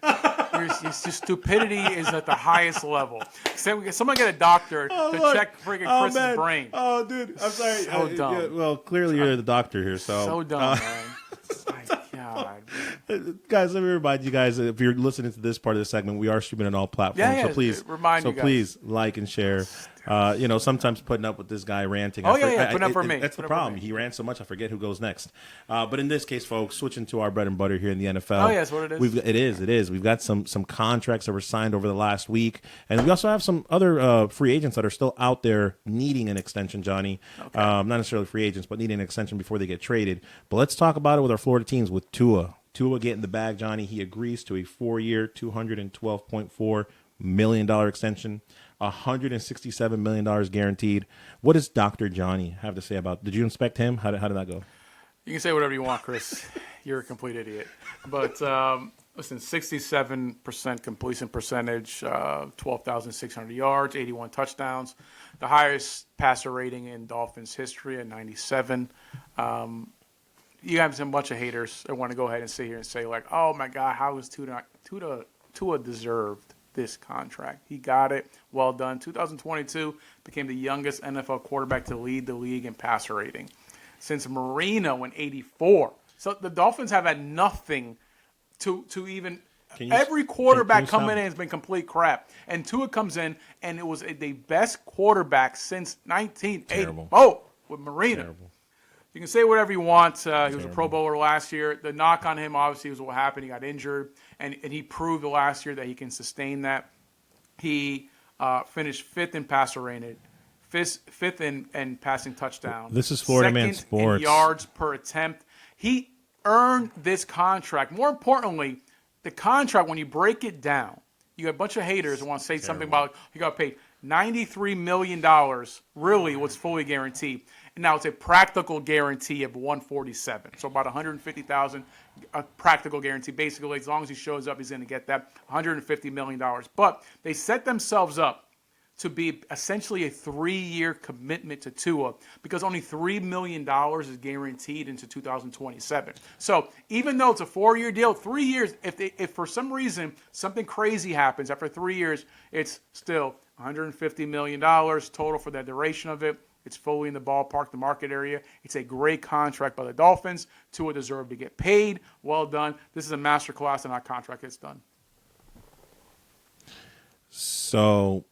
Your stupidity is at the highest level. Someone get a doctor to check freaking Chris's brain. Oh, dude. I'm sorry. So dumb. Yeah, well, clearly you're the doctor here. So dumb, man. My God. Guys, let me remind you guys, if you're listening to this part of the segment, we are streaming on all platforms. Yeah, so please, remind you guys. please like and share. Sometimes putting up with this guy ranting. Putting up for me. That's the problem. He rants so much, I forget who goes next. But in this case, folks, switching to our bread and butter here in the NFL. Oh, yeah, that's what it is. It is. We've got some contracts that were signed over the last week, and we also have some other free agents that are still out there needing an extension, Johnny. Okay. Not necessarily free agents, but needing an extension before they get traded. But let's talk about it with our Florida teams with Tua. Tua getting the bag, Johnny. He agrees to a 4-year, $212.4 million extension, $167 million guaranteed. What does Dr. Johnny have to say about? Did you inspect him? How did that go? You can say whatever you want, Chris. You're a complete idiot. But listen, 67% completion percentage, 12,600 yards, 81 touchdowns, the highest passer rating in Dolphins history at 97. You have a bunch of haters that want to go ahead and sit here and say, like, oh, my God, how is Tua deserved this contract? He got it. Well done. 2022 became the youngest NFL quarterback to lead the league in passer rating since Marino in 84. So the Dolphins have had nothing to even every quarterback coming in has been complete crap. And Tua comes in, and it was the best quarterback since 1980. Oh, with Marino. Terrible. You can say whatever you want. He was a Pro Bowler last year. The knock on him, obviously, was what happened. He got injured, and he proved the last year that he can sustain that. He finished fifth in passer rating, fifth in passing touchdown. This is Florida Man Sports. In yards per attempt. He earned this contract. More importantly, the contract, when you break it down, you got a bunch of haters who want to say something about he got paid $93 million, really was fully guaranteed. And now it's a practical guarantee of $147, so about $150,000, a practical guarantee. Basically, as long as he shows up, he's going to get that $150 million. But they set themselves up to be essentially a 3-year commitment to Tua because only $3 million is guaranteed into 2027. So even though it's a 4-year deal, 3 years, if for some reason something crazy happens after 3 years, it's still $150 million total for the duration of it. It's fully in the ballpark, the market area. It's a great contract by the Dolphins. Tua deserved to get paid. Well done. This is a masterclass in how contract gets done. So,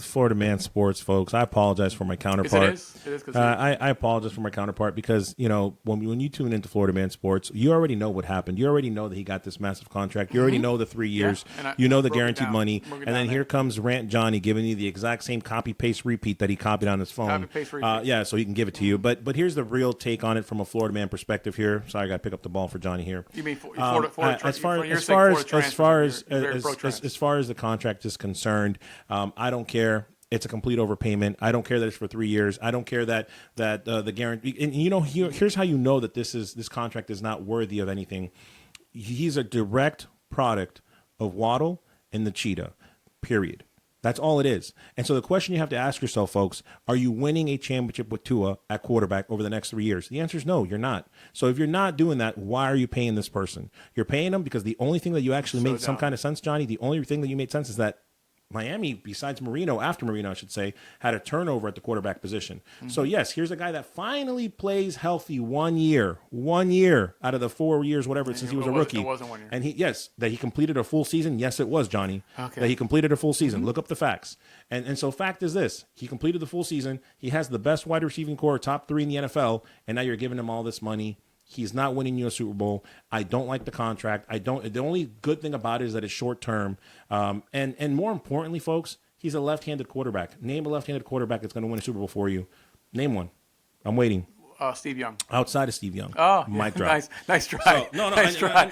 Florida Man Sports, folks, I apologize for my counterpart. Yes, it is. I apologize for my counterpart because, when you tune into Florida Man Sports, you already know what happened. You already know that he got this massive contract. You already know the 3 years. Yeah, you know the guaranteed money. And then here comes Rant Johnny giving you the exact same copy-paste repeat that he copied on his phone. Copy-paste repeat. So he can give it to you. But here's the real take on it from a Florida Man perspective here. Sorry, I got to pick up the ball for Johnny here. You mean as far as the contract is concerned, I don't care. It's a complete overpayment. I don't care that it's for 3 years. I don't care that the guarantee. And here's how you know that this contract is not worthy of anything. He's a direct product of Waddle and the Cheetah. Period. That's all it is. And so the question you have to ask yourself, folks, are you winning a championship with Tua at quarterback over the next 3 years? The answer is no, you're not. So if you're not doing that, why are you paying this person? You're paying them because the only thing that you actually made some kind of sense, Johnny, the only thing that you made sense is that Miami, besides Marino, after Marino, I should say, had a turnover at the quarterback position. Mm-hmm. So, yes, here's a guy that finally plays healthy 1 year out of the 4 years, whatever, since he was a rookie. It wasn't 1 year. And that he completed a full season. Yes, it was, Johnny. Okay. That he completed a full season. Mm-hmm. Look up the facts. And so fact is this. He completed the full season. He has the best wide receiving core, top 3 in the NFL, and now you're giving him all this money. He's not winning you a Super Bowl. I don't like the contract. The only good thing about it is that it's short term. And more importantly, folks, he's a left-handed quarterback. Name a left-handed quarterback that's going to win a Super Bowl for you. Name one. I'm waiting. Steve Young. Outside of Steve Young. Oh, mic drop. Nice try. So, nice try.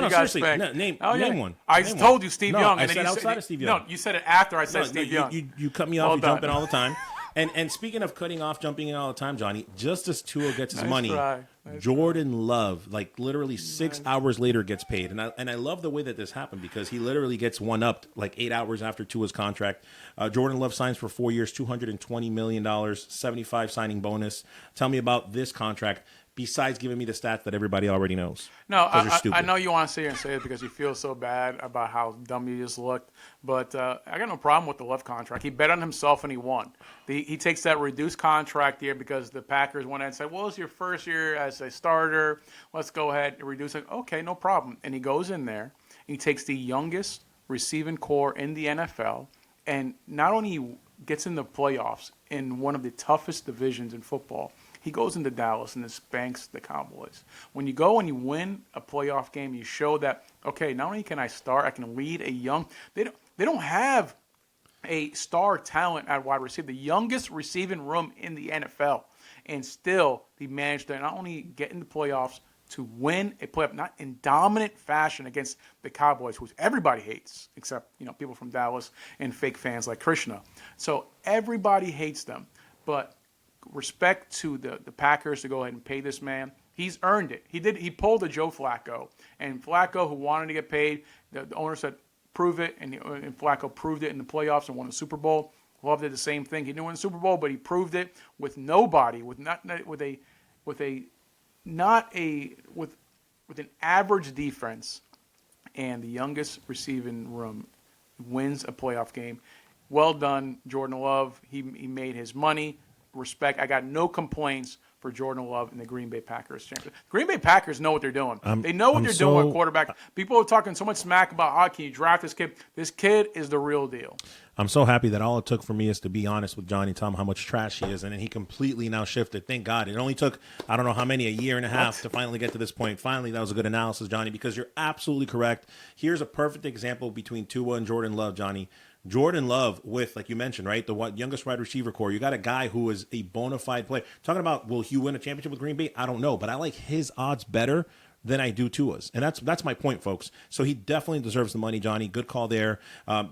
Seriously. Name one. I told you Steve Young. I said outside of Steve Young. No, you said it after I said Steve Young. You cut me off. You jump in all the time. And speaking of cutting off, jumping in all the time, Johnny, just as Tua gets his Nice money, try. Nice Jordan Love, like literally 6 hours later, gets paid. And I love the way that this happened because he literally gets one-upped like 8 hours after Tua's contract. Jordan Love signs for 4 years, $220 million, 75 signing bonus. Tell me about this contract. Besides giving me the stats that everybody already knows. No, Because I know you want to sit here and say it because you feel so bad about how dumb you just looked. But I got no problem with the Love contract. He bet on himself and he won. He takes that reduced contract here because the Packers went ahead and said, well, it's your first year as a starter. Let's go ahead and reduce it. Okay, no problem. And he goes in there. He takes the youngest receiving core in the NFL and not only gets in the playoffs in one of the toughest divisions in football, he goes into Dallas and just spanks the Cowboys. When you go and you win a playoff game, you show that, okay, not only can I start, I can lead a young – they don't have a star talent at wide receiver, the youngest receiving room in the NFL. And still, he managed to not only get in the playoffs, to win a playoff, not in dominant fashion against the Cowboys, which everybody hates, except people from Dallas and fake fans like Krishna. So everybody hates them. But – respect to the Packers to go ahead and pay this man. He's earned it. He pulled a Joe Flacco. And Flacco, who wanted to get paid, the owner said, prove it. And Flacco proved it in the playoffs and won the Super Bowl. Love did the same thing. He didn't win the Super Bowl, but he proved it with nobody, with an average defense, and the youngest receiving room wins a playoff game. Well done, Jordan Love. He made his money. Respect. I got no complaints for Jordan Love and the Green Bay Packers. Green Bay Packers know what they're doing. They know what they're doing with quarterback. People are talking so much smack about, how can you draft this kid? This kid is the real deal. I'm so happy that all it took for me is to be honest with Johnny, tell him how much trash he is, and then he completely now shifted. Thank God. It only took, I don't know how many, a year and a half to finally get to this point. Finally, that was a good analysis, Johnny, because you're absolutely correct. Here's a perfect example between Tua and Jordan Love, Johnny. Jordan Love with, like you mentioned, right, the youngest wide receiver core. You got a guy who is a bona fide player. Talking about, will he win a championship with Green Bay? I don't know, but I like his odds better than I do Tua's. And that's my point, folks. So he definitely deserves the money, Johnny. Good call there.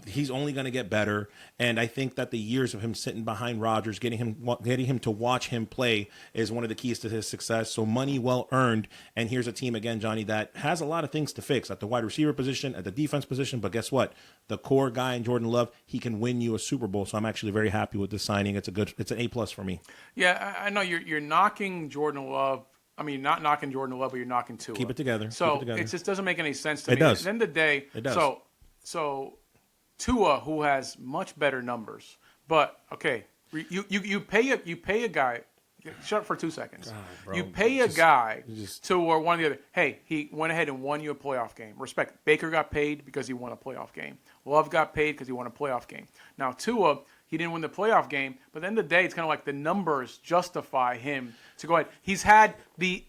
He's only going to get better. And I think that the years of him sitting behind Rodgers, getting him to watch him play is one of the keys to his success. So money well earned. And here's a team, again, Johnny, that has a lot of things to fix at the wide receiver position, at the defense position. But guess what? The core guy in Jordan Love, he can win you a Super Bowl. So I'm actually very happy with this signing. It's an A+ for me. Yeah, I know you're knocking Jordan Love. I mean, not knocking Jordan Love, but you're knocking Tua. Keep it together. So it just doesn't make any sense to me. It does. At the end of the day, it does. So Tua, who has much better numbers, but okay, you pay a guy. Shut up for 2 seconds. God, bro, you pay a guy to or one of the other. Hey, he went ahead and won you a playoff game. Respect. Baker got paid because he won a playoff game. Love got paid because he won a playoff game. Now Tua, he didn't win the playoff game, but at the end of the day, it's kind of like the numbers justify him to go ahead. He's had the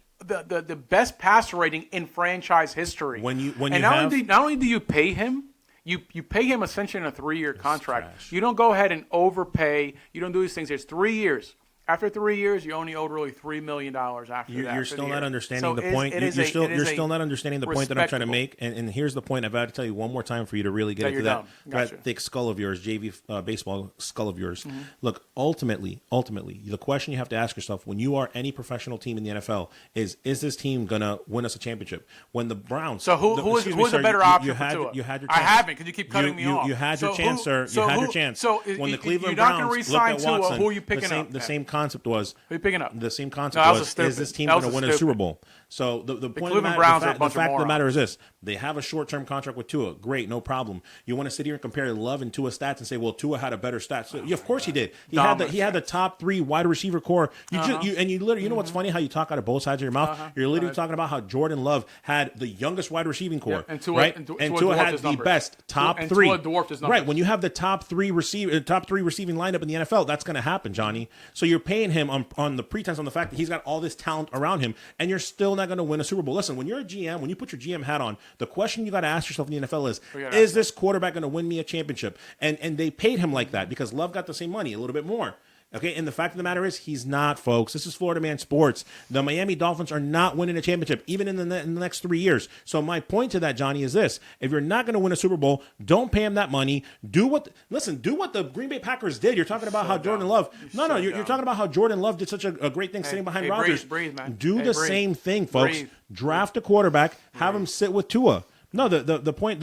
best passer rating in franchise history. Not only do you pay him, you pay him essentially in a 3-year contract. Trash. You don't go ahead and overpay. You don't do these things. There's 3 years. After 3 years, you only owed really $3 million after that. You're still not understanding the point. You're still not understanding the point that I'm trying to make. And here's the point. I've got to tell you one more time for you to really get into that thick skull of yours, JV baseball skull of yours. Mm-hmm. Look, ultimately, the question you have to ask yourself when you are any professional team in the NFL is this team going to win us a championship? When the Browns. So who's a better option for Tua? You had your chance. I haven't because you keep cutting me off. You had your chance, sir. You had your chance. So when the Cleveland Browns looked at Watson, who are you picking up? The same concept was. Who are you picking up? The same concept was this team going to win a Super Bowl? So the point of the fact of the matter is this: they have a short-term contract with Tua. Great, no problem. You want to sit here and compare Love and Tua stats and say, well, Tua had a better stat. So, of course he did. He had the top 3 wide receiver core. You literally, you know what's funny? How you talk out of both sides of your mouth. You're literally talking about how Jordan Love had the youngest wide receiving core, and Tua, right? And Tua had the best top 3. Tua dwarfed his numbers. Right. When you have the top three receiving lineup in the NFL, that's going to happen, Johnny. So you're paying him on the pretense on the fact that he's got all this talent around him, and you're still not going to win a Super Bowl. Listen, when you're a GM, when you put your GM hat on, the question you got to ask yourself in the NFL is this quarterback going to win me a championship? And they paid him like that because Love got the same money, a little bit more. Okay, and the fact of the matter is he's not, folks. This is Florida Man Sports. The Miami Dolphins are not winning a championship, even in the next 3 years. So my point to that, Johnny, is this. If you're not going to win a Super Bowl, don't pay him that money. Do what the Green Bay Packers did. You're talking about how Jordan Love. You're talking about how Jordan Love did such a great thing sitting behind Rodgers. Breathe, man. Do the same thing, folks. Draft a quarterback, have him sit with Tua. No, the point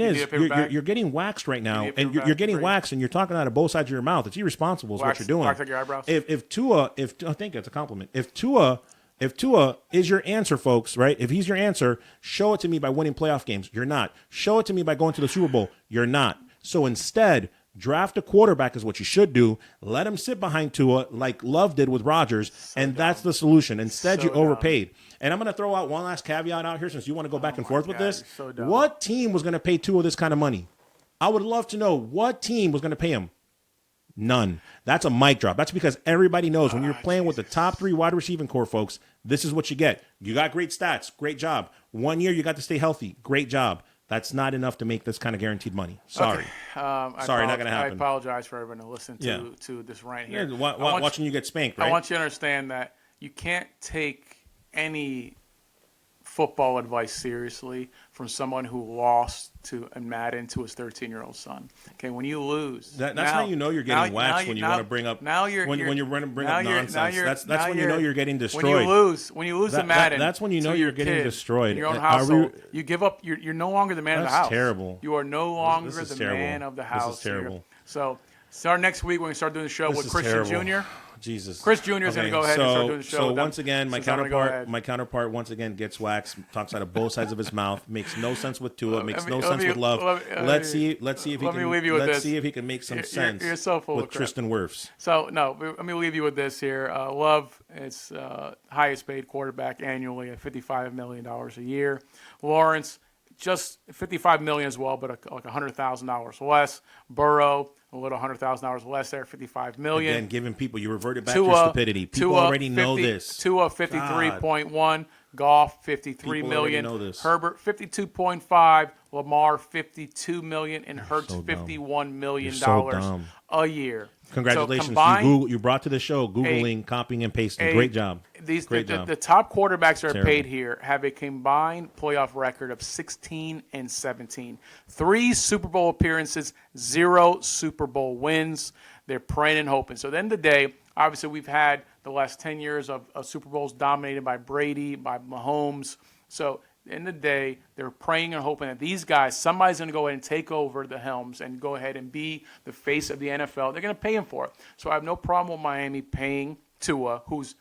is you're getting waxed right now, and you're getting waxed, and you're talking out of both sides of your mouth. It's irresponsible, is what you're doing. Wax like your eyebrows. If Tua, I think that's a compliment. If Tua is your answer, folks, right? If he's your answer, show it to me by winning playoff games. You're not. Show it to me by going to the Super Bowl. You're not. So instead, draft a quarterback is what you should do. Let him sit behind Tua like Love did with Rodgers, that's the solution. Instead, you overpaid. And I'm going to throw out one last caveat out here since you want to go back and forth with this. What team was going to pay Tua this kind of money? I would love to know what team was going to pay him. None. That's a mic drop. That's because everybody knows when you're playing with the top 3 wide receiving core, folks, this is what you get. You got great stats. Great job. 1 year, you got to stay healthy. Great job. That's not enough to make this kind of guaranteed money. Sorry. Sorry, not going to happen. I apologize for everyone to listen to this rant here. Yeah, watching you get spanked, right? I want you to understand that you can't take any football advice seriously from someone who lost to a Madden to his 13-year-old son. Okay, when you lose, that's how you know you're getting waxed when you want to bring up when you're going to bring up nonsense. That's when you know you're getting destroyed. When you lose the Madden, that's when you know you're getting destroyed. In your own household, you give up. You're no longer the man of the house. That's terrible. You are no longer the man of the house. This is terrible. So start next week. We're going to start doing the show with Christian Jr. Jesus. Chris Jr. is going to go ahead and start doing the show. So once again, my counterpart once again gets waxed, talks out of both sides of his mouth, makes no sense with Tua, makes no sense with Love. Let's see if he can make some sense you're so full with of crap. Tristan Wirfs. So no, let me leave you with this here. Love is highest paid quarterback annually at $55 million a year. Lawrence, just $55 million as well, but like $100,000 less. Burrow, a little $100,000 less there, $55 million. Again, giving people, you reverted back to your stupidity. People already know this. Tua, 53.1. Goff, $53 million. Know this. Herbert, 52.5. Lamar, $52 million, and Hurts, $51 million a year. Congratulations. So you brought to the show Googling, copying, and pasting. Great job. The top quarterbacks that are paid here have a combined playoff record of 16-17. 3 Super Bowl appearances, 0 Super Bowl wins. They're praying and hoping. So at the end of the day, obviously we've had the last 10 years of Super Bowls dominated by Brady, by Mahomes. So at the end of the day, they're praying and hoping that these guys, somebody's going to go ahead and take over the helms and go ahead and be the face of the NFL. They're going to pay him for it. So I have no problem with Miami paying Tua, who's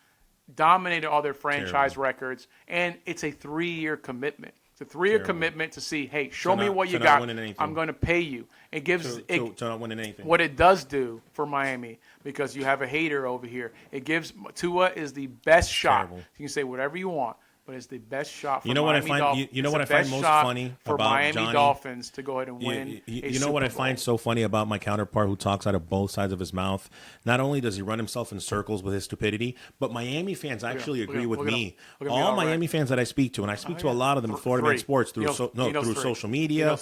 dominated all their franchise records, and it's a 3-year commitment. It's a 3-year commitment to see, hey, show me what you got. I'm going to pay you. It gives to not winning anything. What it does do for Miami, because you have a hater over here, it gives Tua is the best shot. You can say whatever you want, but it's the best shot for Miami Dolphins. You know what I find most funny for about Miami Johnny? Dolphins to go ahead and win. You know what I find so funny about my counterpart who talks out of both sides of his mouth? Not only does he run himself in circles with his stupidity, but Miami fans actually agree with me. All Miami fans that I speak to, and I speak to a lot of them in Florida Man Sports through social media,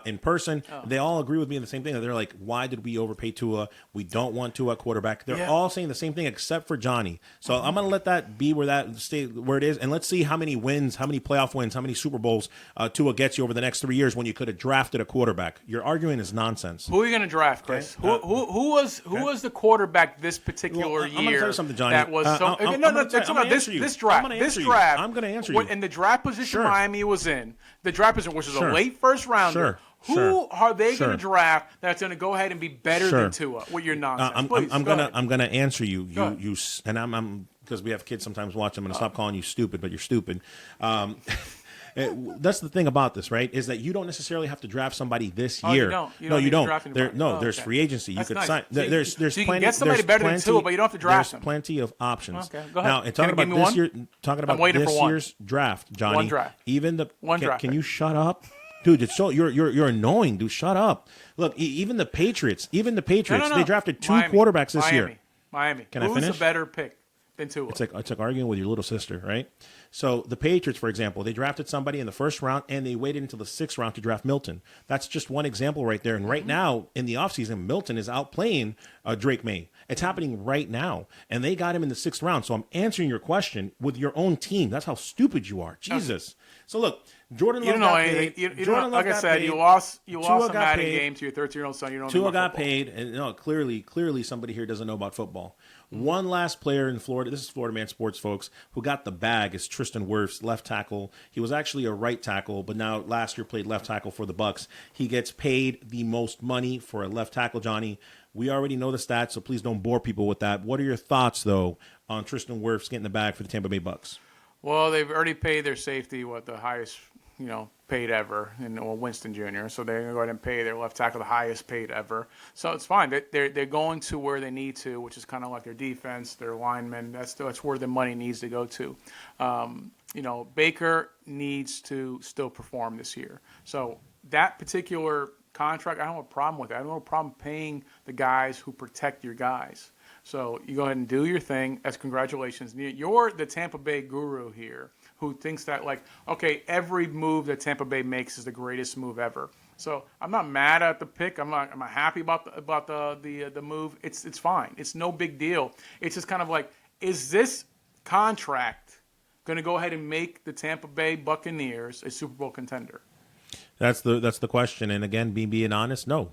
in person, they all agree with me in the same thing. They're like, why did we overpay Tua? We don't want Tua at quarterback. They're all saying the same thing except for Johnny. So I'm going to let that be where it is, and let's see how many wins, how many playoff wins, how many Super Bowls Tua gets you over the next 3 years when you could have drafted a quarterback. Your argument is nonsense. Who are you going to draft, Chris? Who was the quarterback this particular year? I'm going to tell you something, Johnny. That was this draft. I'm going to answer you. In the draft position Miami was in, the draft position, which is a late first rounder. Who are they going to draft that's going to go ahead and be better than Tua? With your nonsense, I'm going to answer you. And I'm because we have kids sometimes watch them, and stop calling you stupid, but you're stupid. That's the thing about this, right? Is that you don't necessarily have to draft somebody this year. You don't. There's free agency. You could sign. There's so you plenty. Can get somebody better than Tua, but you don't have to draft them. There's plenty of options. Okay, go ahead. Now, and talking about this year's draft, Johnny. One draft. Even the draft. Can you shut up? Dude, it's so you're annoying, dude. Shut up. Look, even the Patriots, they drafted 2 quarterbacks this year. Miami. Can I finish? Who's a better pick? than Tua. It's like arguing with your little sister, right? So the Patriots, for example, they drafted somebody in the first round and they waited until the sixth round to draft Milton. That's just one example right there. And right now in the offseason, Milton is outplaying Drake May. It's happening right now. And they got him in the sixth round. So I'm answering your question with your own team. That's how stupid you are. Jesus. So look, Jordan Love You don't know got anything. paid. You Jordan don't, Love like I got said, paid. you lost a got Madden paid. game to your 13-year-old son. You don't know Tua about got football. paid, and no, clearly somebody here doesn't know about football. One last player in Florida, this is Florida Man Sports, folks, who got the bag is Tristan Wirfs, left tackle. He was actually a right tackle, but now last year played left tackle for the Bucks. He gets paid the most money for a left tackle, Johnny. We already know the stats, so please don't bore people with that. What are your thoughts, though, on Tristan Wirfs getting the bag for the Tampa Bay Bucks? Well, they've already paid their safety the highest, paid ever, Winston Jr. So they're going to go ahead and pay their left tackle the highest paid ever. So it's fine. They're going to where they need to, which is kind of like their defense, their linemen. That's where the money needs to go to. Baker needs to still perform this year. So that particular contract, I don't have a problem with it. I don't have a problem paying the guys who protect your guys. So you go ahead and do your thing. That's congratulations. You're the Tampa Bay guru here who thinks that, every move that Tampa Bay makes is the greatest move ever. So I'm not mad at the pick. I'm not happy about the move. It's fine. It's no big deal. It's just kind of like, is this contract going to go ahead and make the Tampa Bay Buccaneers a Super Bowl contender? That's the question. And again, being honest, no.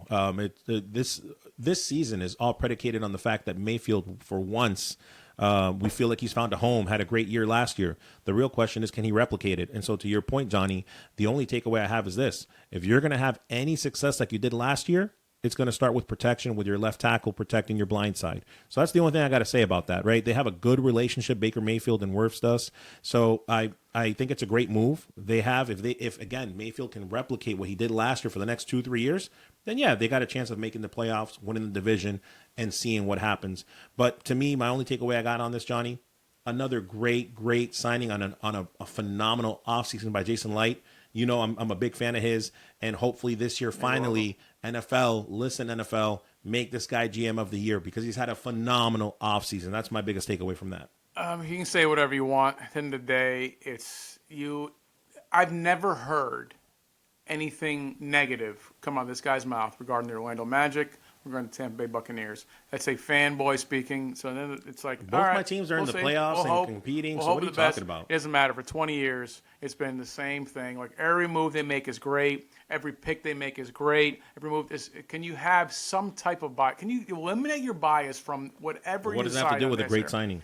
This season is all predicated on the fact that Mayfield, for once, we feel like he's found a home, had a great year last year. The real question is, can he replicate it? And so to your point, Johnny, the only takeaway I have is this. If you're going to have any success like you did last year, it's going to start with protection, with your left tackle protecting your blind side. So that's the only thing I got to say about that, right? They have a good relationship, Baker Mayfield and Wirfs does. So I think it's a great move. They have, if again, Mayfield can replicate what he did last year for the next 2-3 years, then yeah, they got a chance of making the playoffs, winning the division, and seeing what happens. But to me, my only takeaway I got on this, Johnny, another great signing on a phenomenal offseason by Jason Light. I'm a big fan of his, and hopefully this year, finally, NFL, make this guy GM of the year because he's had a phenomenal offseason. That's my biggest takeaway from that. You can say whatever you want. At the end of the day, I've never heard anything negative come out of this guy's mouth regarding the Orlando Magic, regarding the Tampa Bay Buccaneers. That's a fanboy speaking. So then it's like, both my teams are in the playoffs and competing. So what are you talking about? It doesn't matter. For 20 years, it's been the same thing. Like, every move they make is great. Every pick they make is great. Every move is. Can you have some type of bias? Can you eliminate your bias from whatever? What does that have to do with a great signing?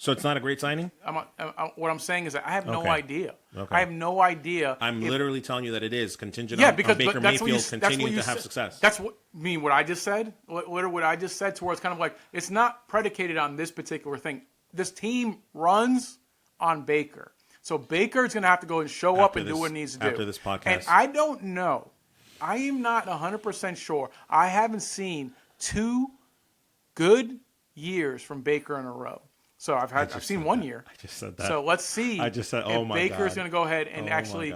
So it's not a great signing? What I'm saying is that I have no idea. Okay. I have no idea. I'm literally telling you that it is contingent on Baker Mayfield continuing to have success. That's what I just said. What I just said, to where it's kind of like, it's not predicated on this particular thing. This team runs on Baker. So Baker is going to have to go and show up and do what he needs to do. After this podcast. And I don't know. I am not 100% sure. I haven't seen 2 good years from Baker in a row. So I've seen 1 year. I just said that. So let's see. I just said, if Baker's going to go ahead and actually.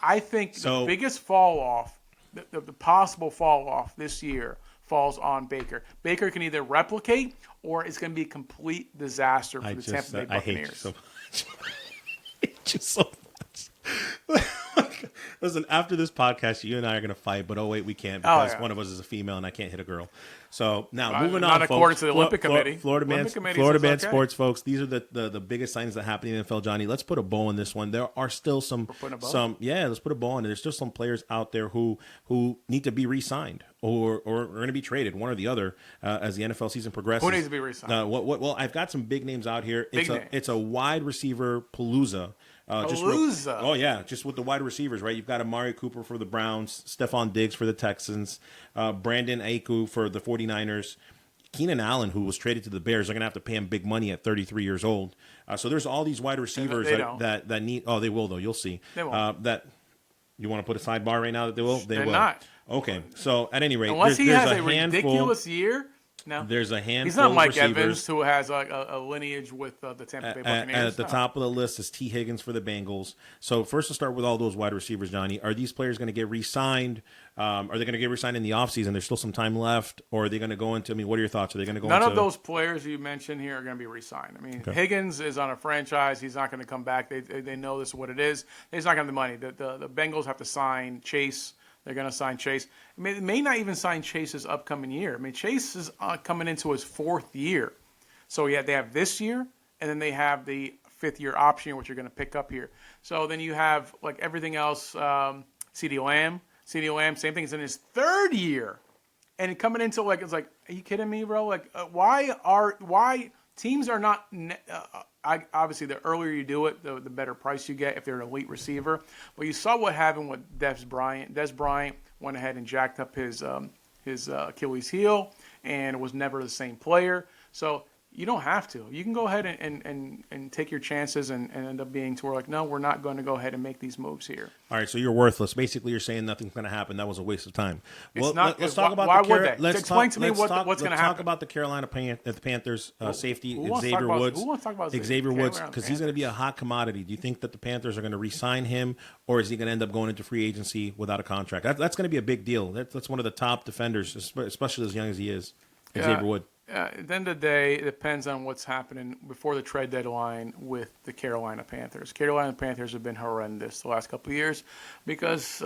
I think the biggest fall off, the possible fall off this year, falls on Baker. Baker can either replicate, or it's going to be a complete disaster for the Tampa Bay Buccaneers. I hate you so much. Listen, after this podcast, you and I are going to fight, but we can't because one of us is a female and I can't hit a girl. So now moving on, not according folks, to the Olympic Committee. Florida Man Sports, folks. These are the biggest signings that happen in the NFL, Johnny. Let's put a bow on this one. There are still let's put a bow on it. There's still some players out there who need to be re-signed or are going to be traded, one or the other, as the NFL season progresses. Who needs to be re-signed? Well, I've got some big names out here. It's a wide receiver palooza. Just with the wide receivers, right? You've got Amari Cooper for the Browns, Stephon Diggs for the Texans, Brandon Ayuk for the 49ers, Keenan Allen, who was traded to the Bears. They're going to have to pay him big money at 33 years old. So there's all these wide receivers that need. Oh, they will, though. You'll see. They won't. That you want to put a sidebar right now that they will? They They're will. not. Okay. So at any rate, unless he there's has a handful, ridiculous year, No, There's a handful he's not of Mike receivers. Evans, who has a lineage with the Tampa Bay Buccaneers. And at the top of the list is T. Higgins for the Bengals. So first, to start with all those wide receivers, Johnny, are these players going to get re-signed? Are they going to get re-signed in the offseason? There's still some time left, or are they going to go into? I mean, what are your thoughts? Are they going to go? None into... of those players you mentioned here are going to be re-signed. I mean, Higgins is on a franchise. He's not going to come back. They know this is what it is. He's not going to have the money. The Bengals have to sign Chase. They're going to sign Chase. May not even sign Chase's upcoming year. I mean, Chase is coming into his 4th year. So they have this year, and then they have the 5th-year option, which you're going to pick up here. So then you have, like, everything else, CeeDee Lamb. CeeDee Lamb, same thing. He's in his 3rd year. And coming into, like, it's like, are you kidding me, bro? Like, why teams are not obviously, the earlier you do it, the better price you get if they're an elite receiver. But you saw what happened with Des Bryant. Des Bryant went ahead and jacked up his Achilles heel and was never the same player. So you don't have to. You can go ahead and take your chances and end up being to where, like, no, we're not going to go ahead and make these moves here. All right, so you're worthless. Basically, you're saying nothing's going to happen. That was a waste of time. Well, let's talk about explain to me what's going to happen. Let's talk about the Carolina Panthers safety, Xavier Woods. Who wants to talk about Xavier Woods, because he's going to be a hot commodity. Do you think that the Panthers are going to re-sign him, or is he going to end up going into free agency without a contract? That's going to be a big deal. That's one of the top defenders, especially as young as he is, Xavier Woods. At the end of the day, it depends on what's happening before the trade deadline with the Carolina Panthers. Carolina Panthers have been horrendous the last couple of years because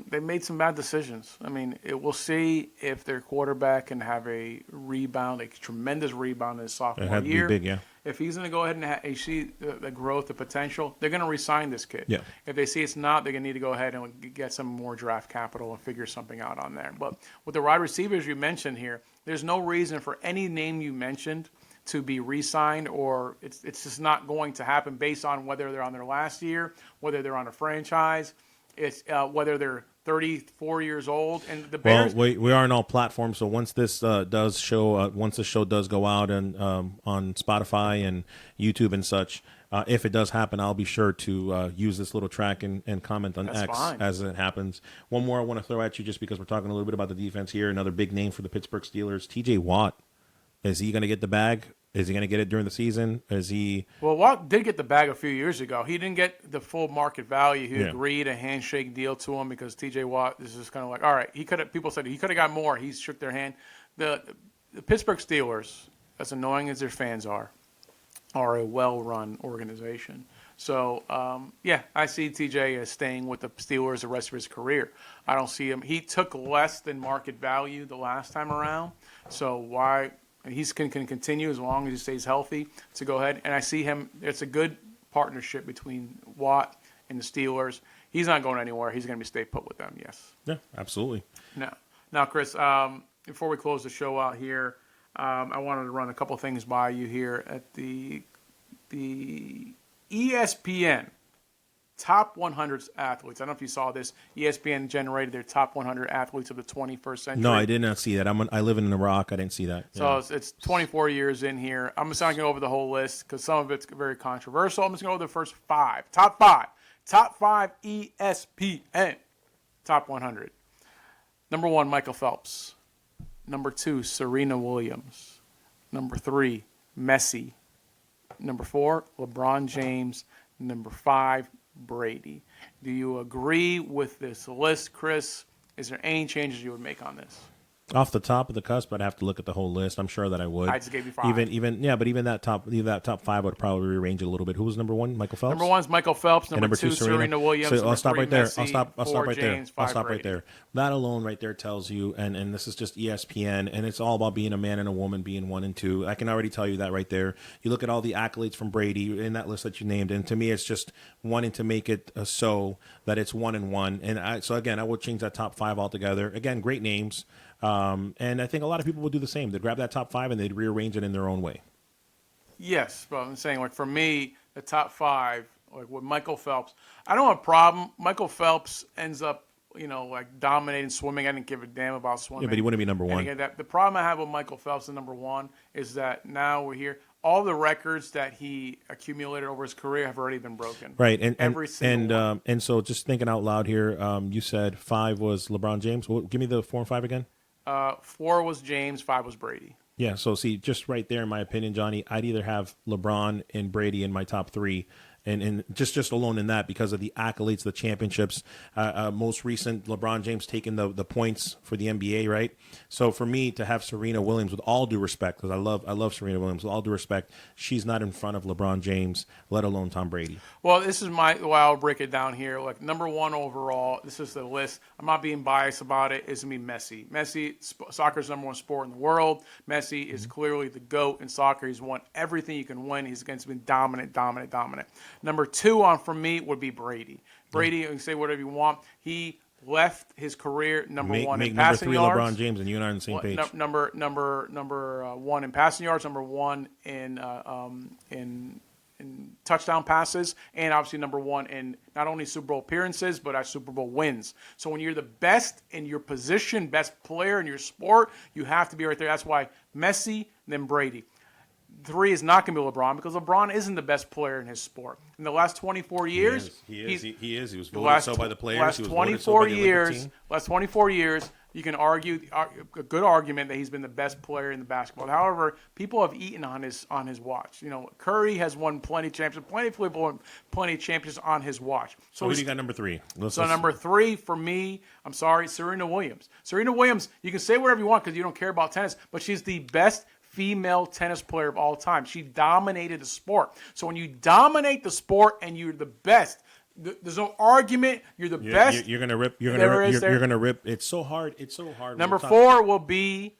they made some bad decisions. I mean, we'll see if their quarterback can have a rebound, a tremendous rebound in his sophomore year. It had to be big, yeah. If he's going to go ahead and see the growth, the potential, they're going to re-sign this kid. Yeah. If they see it's not, they're going to need to go ahead and get some more draft capital and figure something out on there. But with the wide receivers you mentioned here, there's no reason for any name you mentioned to be re-signed, or it's just not going to happen based on whether they're on their last year, whether they're on a franchise, it's whether they're 34 years old. And the Bears. Well, we are on all platforms, so once this does show, once the show does go out and on Spotify and YouTube and such, if it does happen, I'll be sure to use this little track and comment on X as it happens. One more I want to throw at you, just because we're talking a little bit about the defense here. Another big name for the Pittsburgh Steelers, T.J. Watt. Is he going to get the bag? Is he going to get it during the season? Is he? Well, Watt did get the bag a few years ago. He didn't get the full market value. He agreed a handshake deal to him because T.J. Watt is just kind of like, all right, he could have. People said he could have got more. He shook their hand. The Pittsburgh Steelers, as annoying as their fans are a well-run organization. So, I see TJ as staying with the Steelers the rest of his career. I don't see him. He took less than market value the last time around. So why he can continue as long as he stays healthy to go ahead. And I see him. It's a good partnership between Watt and the Steelers. He's not going anywhere. He's going to stay put with them. Yes. Yeah, absolutely. Now, Chris, before we close the show out here, I wanted to run a couple things by you here at the ESPN top 100 athletes. I don't know if you saw this. ESPN generated their top 100 athletes of the 21st century. No, I did not see that. I live in Iraq. I didn't see that. So it's 24 years in here. I'm just not going to go over the whole list because some of it's very controversial. I'm just going to go over the first five. Top five ESPN top 100. Number 1, Michael Phelps. Number 2, Serena Williams. Number 3, Messi. Number 4, LeBron James. Number 5, Brady. Do you agree with this list, Chris? Is there any changes you would make on this? Off the top of the cusp, I'd have to look at the whole list. I'm sure that I would. I just gave you 5. Even that top 5 would probably rearrange it a little bit. Who was number 1? Michael Phelps. Number 1 is Michael Phelps. Number 2, Serena Williams. So I'll stop right there. Messi, I'll stop right James, there. 5 Brady. Right there. That alone right there tells you, and this is just ESPN, and it's all about being a man and a woman, being 1 and 2. I can already tell you that right there. You look at all the accolades from Brady in that list that you named, and to me, it's just wanting to make it so that it's 1 and 1. And so again, I would change that top 5 altogether. Again, great names. And I think a lot of people would do the same. They'd grab that top 5 and they'd rearrange it in their own way. Yes, but I'm saying, like, for me, the top 5, like with Michael Phelps, I don't have a problem. Michael Phelps ends up, like dominating swimming. I didn't give a damn about swimming. Yeah, but he wouldn't be number 1. Again, the problem I have with Michael Phelps in number 1 is that now we're here. All the records that he accumulated over his career have already been broken. Right, and so just thinking out loud here, you said 5 was LeBron James. Well, give me the 4 and 5 again. 4 was James, 5 was Brady. Yeah, so see, just right there, in my opinion, Johnny, I'd either have LeBron and Brady in my top three, and just alone in that because of the accolades, the championships. Most recent, LeBron James taking the points for the NBA, right? So for me to have Serena Williams, with all due respect, because I love Serena Williams, with all due respect, she's not in front of LeBron James, let alone Tom Brady. Well, this is I'll break it down here. Like, number one overall, this is the list. I'm not being biased about it. It's going to be Messi. Messi, soccer's number one sport in the world. Messi is clearly the GOAT in soccer. He's won everything you can win. He's been dominant. Number two on for me would be Brady. Brady, you can say whatever you want. He left his career number one in passing yards. LeBron James, and you and I are on the same page. Number one in passing yards. Number one in touchdown passes, and obviously number one in not only Super Bowl appearances, but Super Bowl wins. So when you're the best in your position, best player in your sport, you have to be right there. That's why Messi, then Brady. Three is not going to be LeBron, because LeBron isn't the best player in his sport. In the last 24 years, he is. He was voted so by the players. Last 24 years, you can argue a good argument that he's been the best player in the basketball. However, people have eaten on his watch. Curry has won plenty of championships. Plenty of people won plenty of championships on his watch. So who do you got number three? Number three for me, I'm sorry, Serena Williams. Serena Williams, you can say whatever you want because you don't care about tennis, but she's the best female tennis player of all time. She dominated the sport. So when you dominate the sport and you're the best, there's no argument. You're the best. You're gonna rip. You're gonna rip. It's so hard. Number four will be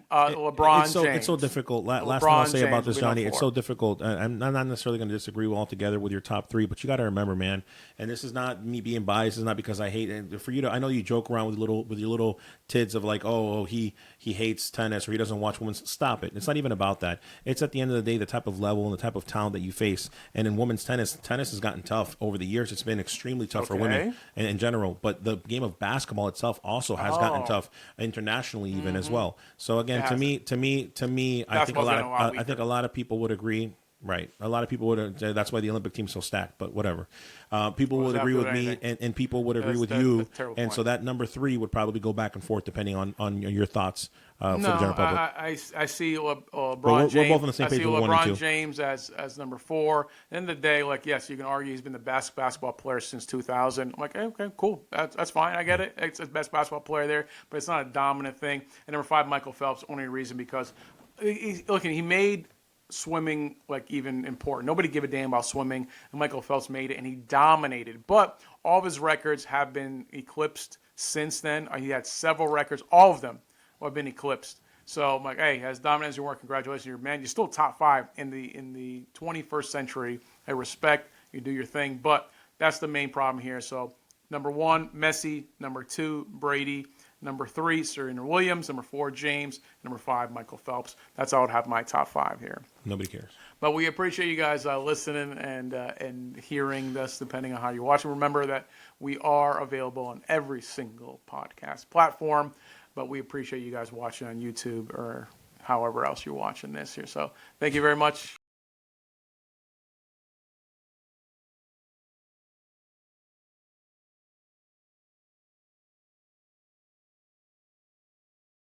LeBron James. It's so difficult. Last thing I'll say about this, Johnny, it's so difficult. I'm not necessarily going to disagree altogether with your top three, but you got to remember, man, and this is not me being biased. It's not because I hate it. For you to, I know you joke around with your little tids of like, oh, he hates tennis or he doesn't watch women's. Stop it. It's not even about that. It's at the end of the day the type of level and the type of talent that you face. And in women's tennis has gotten tough over the years. It's been extremely tough for women in general. But the game of basketball itself also has gotten tough internationally, even as well. So again, to me, I think a lot of people would agree. Right, a lot of people would. That's why the Olympic team's so stacked. But whatever, people would agree with me, and people would agree with you. And so that number three would probably go back and forth depending on your thoughts for the general public. I see LeBron James. We're both on the same page. I see LeBron James as number four. At the end of the day, like, yes, you can argue he's been the best basketball player since 2000. I'm like, hey, okay, cool, that's fine. I get it. It's the best basketball player there, but it's not a dominant thing. And number five, Michael Phelps. Only reason because he made swimming like even important. Nobody gave a damn about swimming, and Michael Phelps made it, and he dominated. But all of his records have been eclipsed since then. He had several records, all of them have been eclipsed. So I'm like, hey, as dominant as you were, congratulations, you're still top five in the 21st century. I respect you, do your thing, but that's the main problem here. So number one, Messi. Number two, Brady. Number three, Serena Williams. Number four, James. Number five, Michael Phelps. That's how I would have my top five here. Nobody cares. But we appreciate you guys listening and hearing this, depending on how you're watching. Remember that we are available on every single podcast platform, but we appreciate you guys watching on YouTube or however else you're watching this here. So thank you very much.